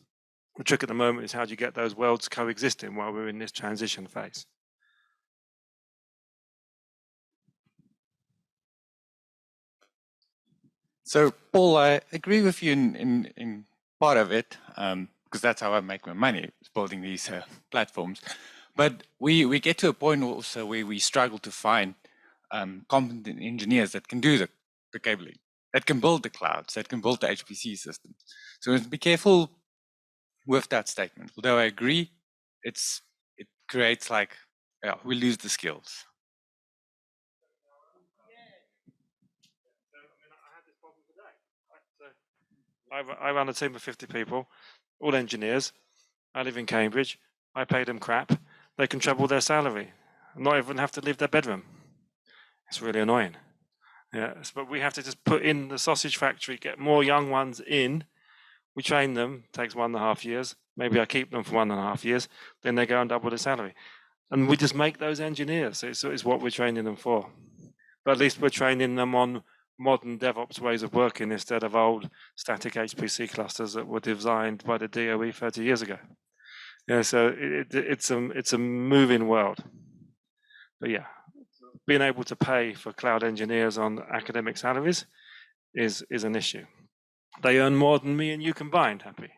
The trick at the moment is how do you get those worlds coexisting while we're in this transition phase. So, Paul, I agree with you in part of it, because that's how I make my money, is building these platforms. But we get to a point also where we struggle to find competent engineers that can do the cabling, that can build the clouds, that can build the HPC systems. So we have to be careful with that statement. Although I agree, it creates we lose the skills. I run a team of 50 people, all engineers. I live in Cambridge. I pay them crap. They can treble their salary, not even have to leave their bedroom. It's really annoying. Yes, but we have to just put in the sausage factory, get more young ones in. We train them, takes 1.5 years. Maybe I keep them for 1.5 years. Then they go and double the salary. And we just make those engineers. It's what we're training them for. But at least we're training them on modern DevOps ways of working instead of old static HPC clusters that were designed by the DOE 30 years ago. Yeah, so it's a moving world. But yeah, being able to pay for cloud engineers on academic salaries is an issue. They earn more than me and you combined, Happy.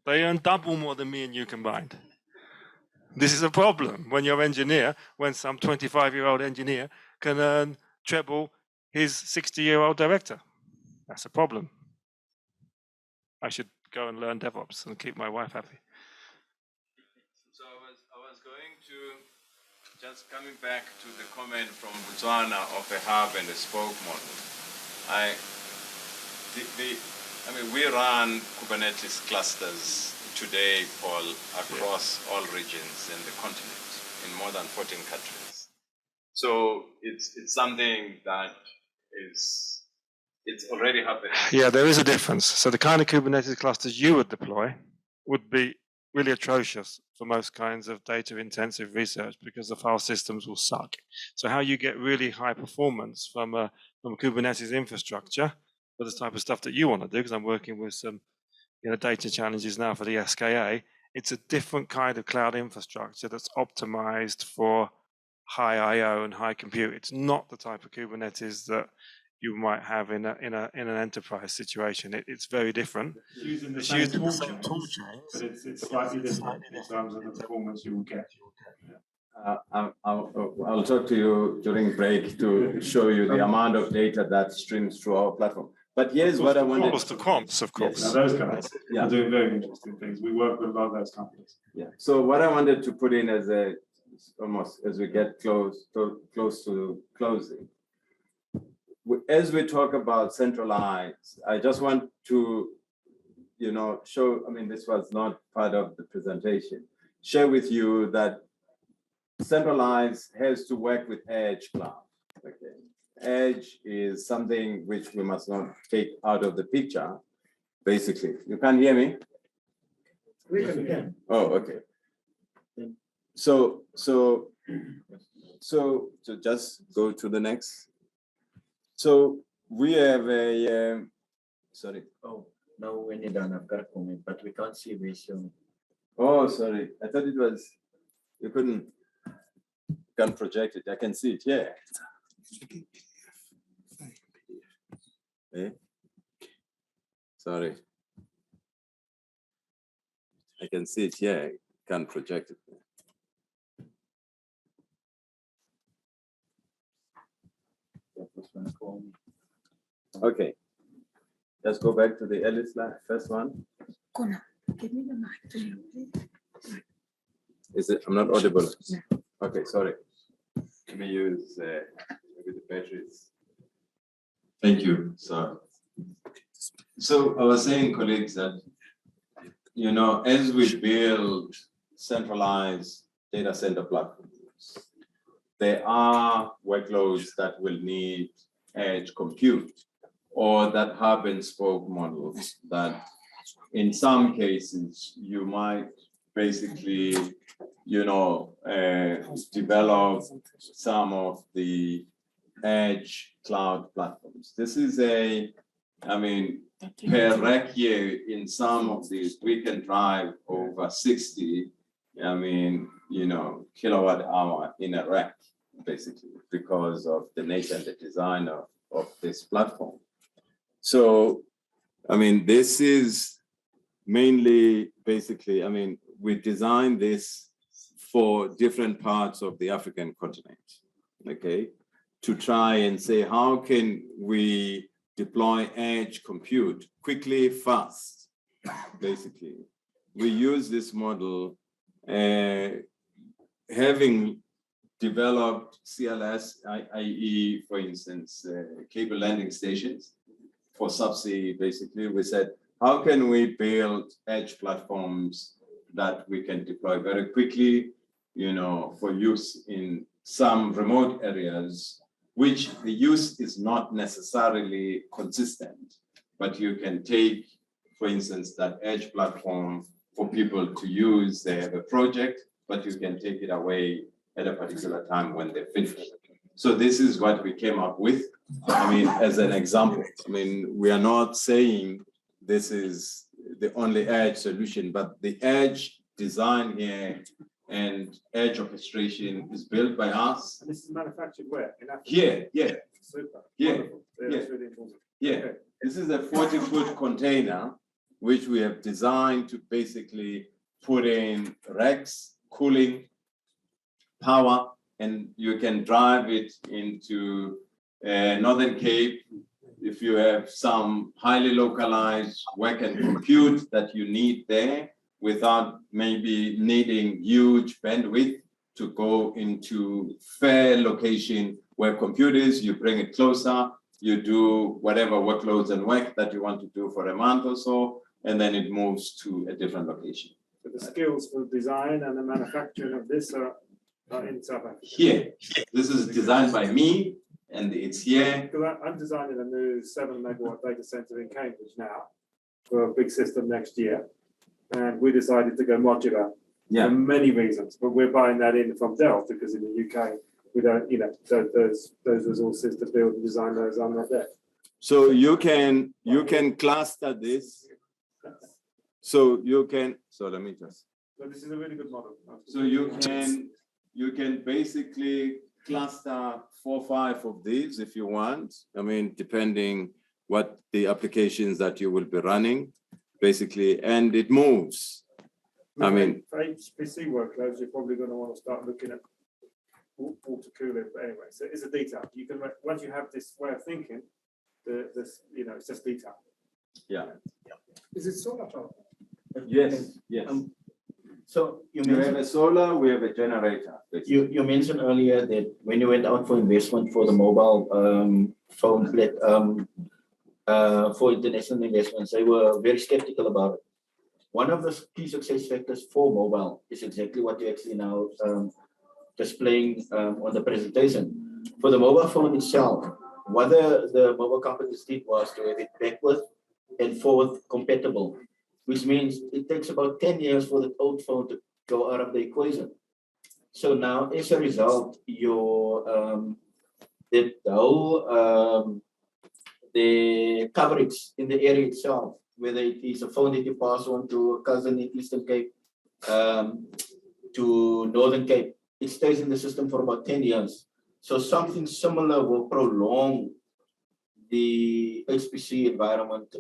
They earn double more than me and you combined. This is a problem when you're an engineer, when some 25-year-old engineer can earn treble his 60-year-old director. That's a problem. I should go and learn DevOps and keep my wife happy. So I was going to, just coming back to the comment from Botswana of a hub and a spoke model. We run Kubernetes clusters today, Paul, across all regions in the continent, in more than 14 countries. So it's something that it's already happening. Yeah, there is a difference. So the kind of Kubernetes clusters you would deploy would be really atrocious for most kinds of data-intensive research because the file systems will suck. So how you get really high performance from a Kubernetes infrastructure for the type of stuff that you want to do, because I'm working with some data challenges now for the SKA, it's a different kind of cloud infrastructure that's optimized for high I/O and high compute. It's not the type of Kubernetes that you might have in an enterprise situation. It's very different. It's using the same tool chains, but it's slightly different in terms of the performance you will get. I'll talk to you during break to show you the amount of data that streams through our platform. But here's what I wanted. Of course, the quants, of course. Now those guys are doing very interesting things. We work with a lot of those companies. Yeah. So what I wanted to put in as a almost as we get close to closing, as we talk about centralized, I just want to, show. I mean, this was not part of the presentation. Share with you that centralized has to work with edge cloud. Okay. Edge is something which we must not take out of the picture. Basically, you can't hear me? We can. Oh, okay. So just go to the next. So we have a sorry. Oh, no, when you're done, I've got a comment, but we can't see ratio. Oh, sorry. I thought it was you can't project it. I can see it. Yeah. Eh? Sorry. I can see it. Yeah. Can't project it. Okay. Let's go back to the early slide, first one. Connor, give me the mic, please. Is it? I'm not audible. No. Okay, sorry. Let me use maybe the batteries. Thank you. So I was saying, colleagues, that as we build centralized data center platforms, there are workloads that will need edge compute or that hub and spoke models that in some cases you might basically, develop some of the edge cloud platforms. This is per rack year in some of these, we can drive over 60, kilowatt hour in a rack, basically, because of the nature and the design of this platform. So, this is mainly, basically, we designed this for different parts of the African continent, okay, to try and say, how can we deploy edge compute quickly, fast, basically. We use this model, having developed CLS, i.e., for instance, cable landing stations for subsea, basically, we said, how can we build edge platforms that we can deploy very quickly, for use in some remote areas, which the use is not necessarily consistent, but you can take, for instance, that edge platform for people to use. They have a project, but you can take it away at a particular time when they finish. So this is what we came up with. As an example, we are not saying this is the only edge solution, but the edge design here and edge orchestration is built by us. And this is manufactured where? In Africa? Here, yeah. Super. Yeah. Wonderful. Yeah, Yeah. that's really important. Yeah. Okay. This is a 40-foot container, which we have designed to basically put in racks, cooling, power, and you can drive it into Northern Cape if you have some highly localized work and compute that you need there without maybe needing huge bandwidth to go into fair location where compute is, you bring it closer, you do whatever workloads and work that you want to do for a month or so, and then it moves to a different location. So the skills for design and the manufacturing of this are in South Africa. Here, this is designed by me, and it's here. Because I'm designing a new 7-megawatt data center in Cambridge now for a big system next year. And we decided to go modular for many reasons, but we're buying that in from Dell because in the UK, we don't, those resources to build and design those are not there. So you can cluster this. So you can, so let me just. So this is a really good model. So you can basically cluster 4 or 5 of these if you want. Depending what the applications that you will be running, basically, and it moves. For HPC workloads, you're probably going to want to start looking at water cooling. But anyway, so it's a detail. You can once you have this way of thinking, this it's just detail. Yeah. Is it solar power? Yes. Yes. So you You have mentioned, a solar. We have a generator. you mentioned earlier that when you went out for investment for the mobile phone for international investments, they were very skeptical about it. One of the key success factors for mobile is exactly what you're actually now displaying on the presentation. For the mobile phone itself, what the mobile companies did was to have it backward and forward compatible, which means it takes about 10 years for the old phone to go out of the equation. So now, as a result, your the whole the coverage in the area itself, whether it is a phone that you pass on to a cousin in Eastern Cape, to Northern Cape, it stays in the system for about 10 years. So something similar will prolong the HPC environment,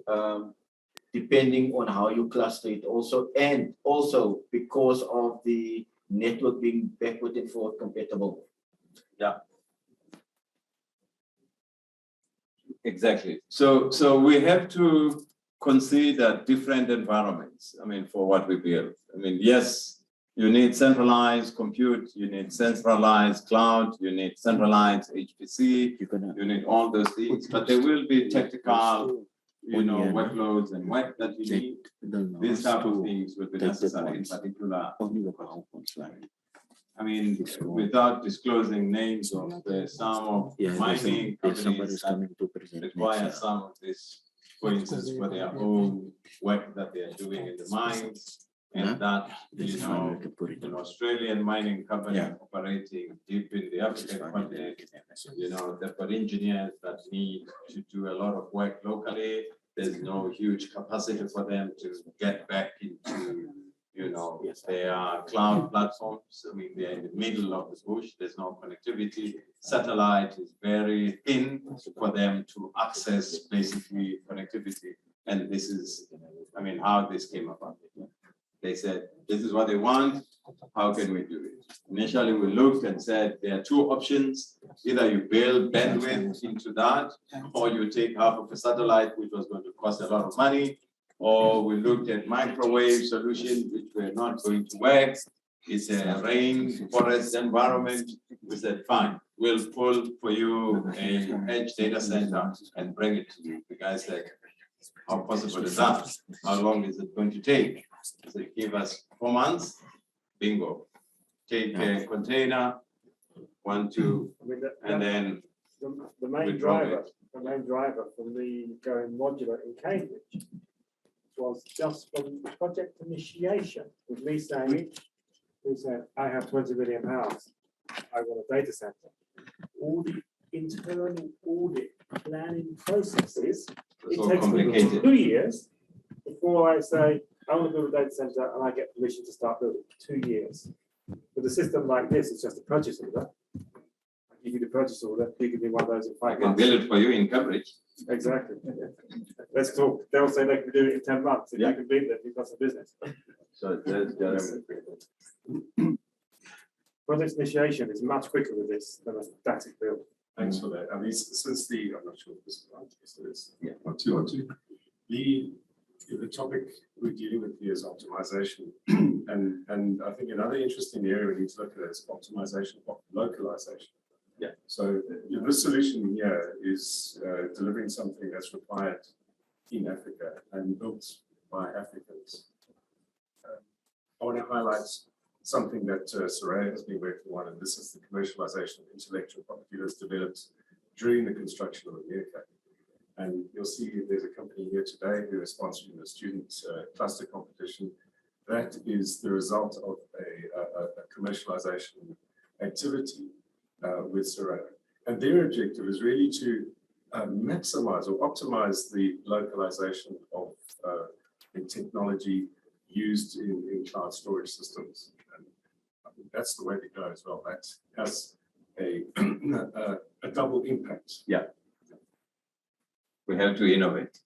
depending on how you cluster it also, and also because of the network being backward and forward compatible. Yeah. Exactly. So we have to consider different environments. I mean, for what we build. I mean, yes, you need centralized compute, you need centralized cloud, you need centralized HPC, you need all those things, but there will be tactical, workloads and work that you need. These type of things will be necessary, in particular. I mean, without disclosing names of some of the mining companies that require some of this, for instance, for their own work that they are doing in the mines, and that, an Australian mining company operating deep in the African continent, they've got engineers that need to do a lot of work locally. There's no huge capacity for them to get back into their cloud platforms. I mean, they're in the middle of the bush. There's no connectivity. Satellite is very thin for them to access basically connectivity. And this is, how this came about. They said, this is what they want. How can we do it? Initially, we looked and said, there are two options. Either you build bandwidth into that, or you take half of a satellite, which was going to cost a lot of money. Or we looked at microwave solutions, which were not going to work. It's a rainforest environment. We said, fine, we'll pull for you an edge data center and bring it to you. The guy said, how possible is that? How long is it going to take? So give us 4 months, bingo. Take a container, 1, 2, and then the main driver for me going modular in Cambridge was just from project initiation, with me saying, I have 20 million pounds, I want a data center. All the internal audit planning processes, it takes me 2 years before I say, I want to build a data center and I get permission to start building. 2 years. With a system like this, it's just a purchase order. I give you the purchase order, you can do one of those in 5 months. I can build it for you in Cambridge. Exactly. Let's talk. They'll say they can do it in 10 months. If you can beat them, you've got some business. So there's project initiation is much quicker with this than a static build. Thanks for that. I mean, since I'm not sure if this is on two. The topic we're dealing with here is optimization. and I think another interesting area we need to look at is optimization of localization. Yeah. So this solution here is delivering something that's required in Africa and built by Africans. I want to highlight something that Soraya has been working on, and this is the commercialization of intellectual property that's developed during the construction of the meerkat. And you'll see there's a company here today who is sponsoring a student cluster competition. That is the result of a commercialization activity with Soraya. And their objective is really to maximize or optimize the localization of the technology used in cloud storage systems. And I think that's the way to go as well. That has a double impact. Yeah. We have to innovate.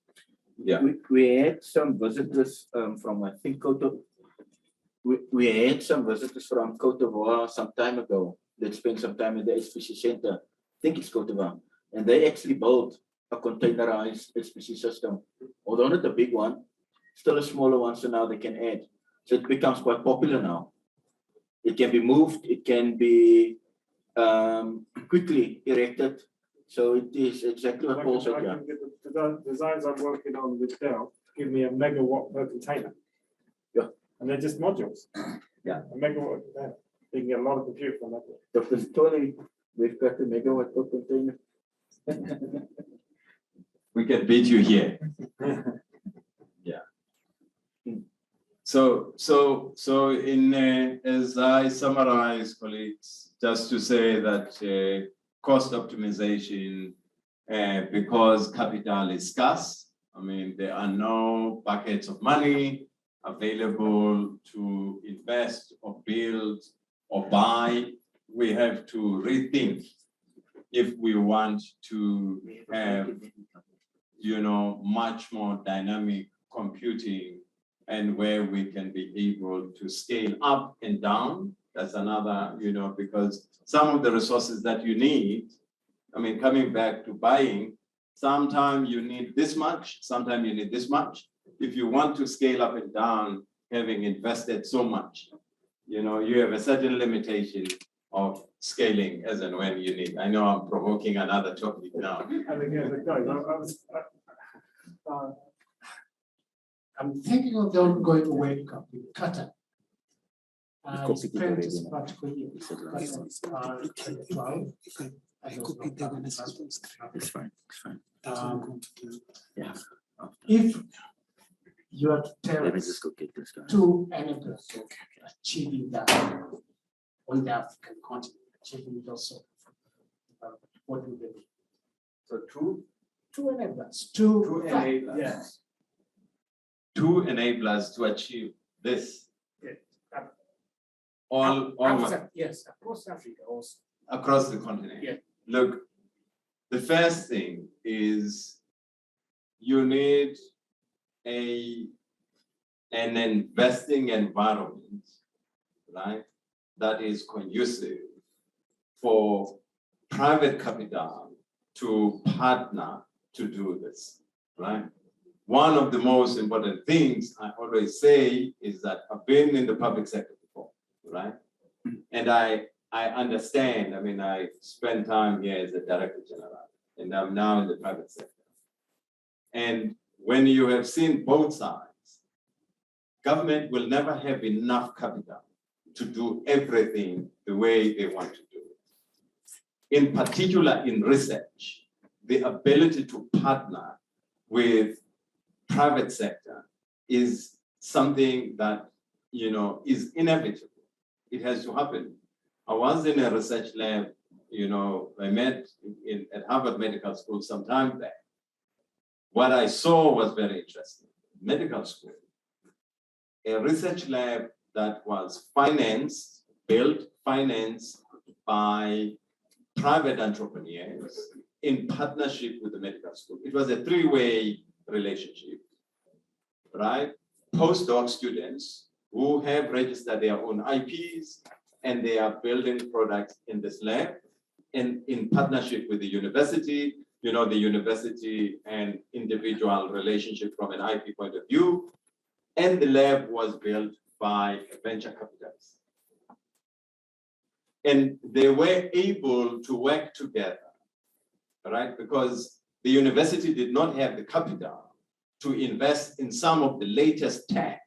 Yeah. We had some visitors from, I think, we had some visitors from Cote d'Ivoire some time ago. that spent some time in the HPC center, I think it's Kotavan, and they actually built a containerized HPC system, although not a big one, still a smaller one, so now they can add. So it becomes quite popular now. It can be moved, it can be quickly erected. So it is exactly what Paul said. I can get the designs I'm working on with Dell give me a megawatt per container. Yeah. And they're just modules. Yeah. A megawatt container. You can get a lot of compute from that. Dr. Story, we've got the megawatt per container. We can beat you here. Yeah. So in as I summarize, colleagues, just to say that cost optimization, because capital is scarce. I mean, there are no buckets of money available to invest or build or buy. We have to rethink if we want to have, you know, much more dynamic computing and where we can be able to scale up and down. That's another, you know, because some of the resources that you need, I mean, coming back to buying, sometimes you need this much, sometimes you need this much. If you want to scale up and down, having invested so much, you know, you have a certain limitation of scaling as and when you need. I know I'm provoking another topic now. And again, guys, I'm thinking of them going away to copy Qatar. I spent this particular year. I copied them and it's fine. Yeah. If you are to tell us two enablers of achieving that on the African continent, achieving it also, what would they be? So two enablers, two enablers. Yes. Two enablers to achieve this. Yeah. Yes, across Africa also. Across the continent. Yeah. Look, the first thing is you need an investing environment, right, that is conducive for private capital to partner to do this, right? One of the most important things I always say is that I've been in the public sector before, right? And I understand, I mean, I spent time here as a director general, and I'm now in the private sector. And when you have seen both sides, government will never have enough capital to do everything the way they want to do it. In particular, in research, the ability to partner with private sector is something that, you know, is inevitable. It has to happen. I was in a research lab, you know, I met at Harvard Medical School some time back. What I saw was very interesting. Medical school, a research lab that was financed by private entrepreneurs in partnership with the medical school. It was a three-way relationship, right? Postdoc students who have registered their own IPs and they are building products in this lab and in partnership with the university, you know, the university and individual relationship from an IP point of view. And the lab was built by venture capitalists. And they were able to work together, right? Because the university did not have the capital to invest in some of the latest tech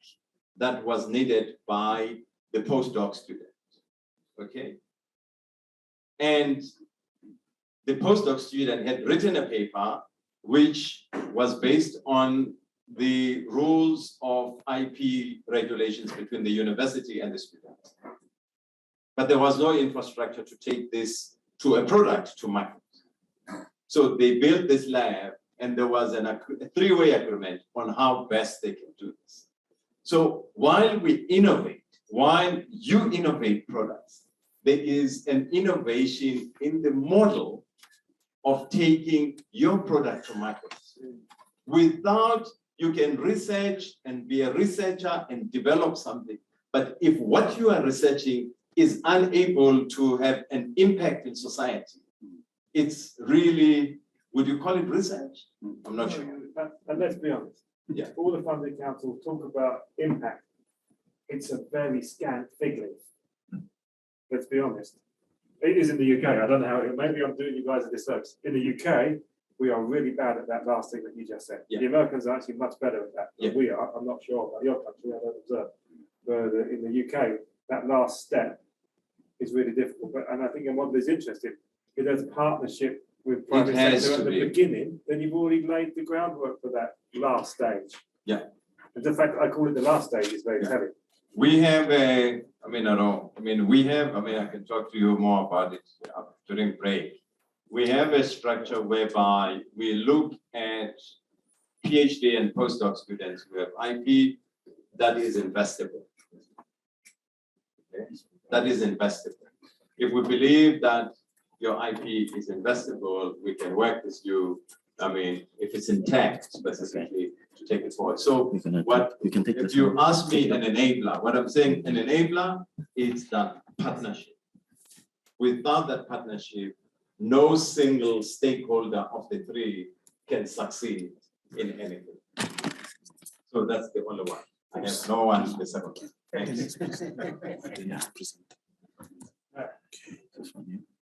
that was needed by the postdoc student, okay? And the postdoc student had written a paper which was based on the rules of IP regulations between the university and the students. But there was no infrastructure to take this to a product to market. So they built this lab and there was a three-way agreement on how best they can do this. So while we innovate, while you innovate products, there is an innovation in the model of taking your product to market. Without, you can research and be a researcher and develop something. But if what you are researching is unable to have an impact in society, it's really, would you call it research? I'm not sure. And let's be honest, Yeah. all the funding councils talk about impact. It's a very scant fig leaf. Let's be honest. It is in the UK. I don't know how, maybe I'm doing you guys a disservice. In the UK, we are really bad at that last thing that you just said. Yeah. The Americans are actually much better at that than Yeah. we are. I'm not sure about your country, I don't observe. But in the UK, that last step is really difficult. But, and I think what is interesting, if there's a partnership with private has sector to at the be. beginning, then you've already laid the groundwork for that last stage. Yeah. And the fact that I call it the last stage is very telling. We have a, I can talk to you more about it during break. We have a structure whereby we look at PhD and postdoc students who have IP that is investable. Okay? That is investable. If we believe that your IP is investable, we can work with you. If it's intact specifically, to take it forward. So if you ask me an enabler, what I'm saying, an enabler is that partnership. Without that partnership, no single stakeholder of the three can succeed in anything. So that's the only one. I have no one the second one. Thank you.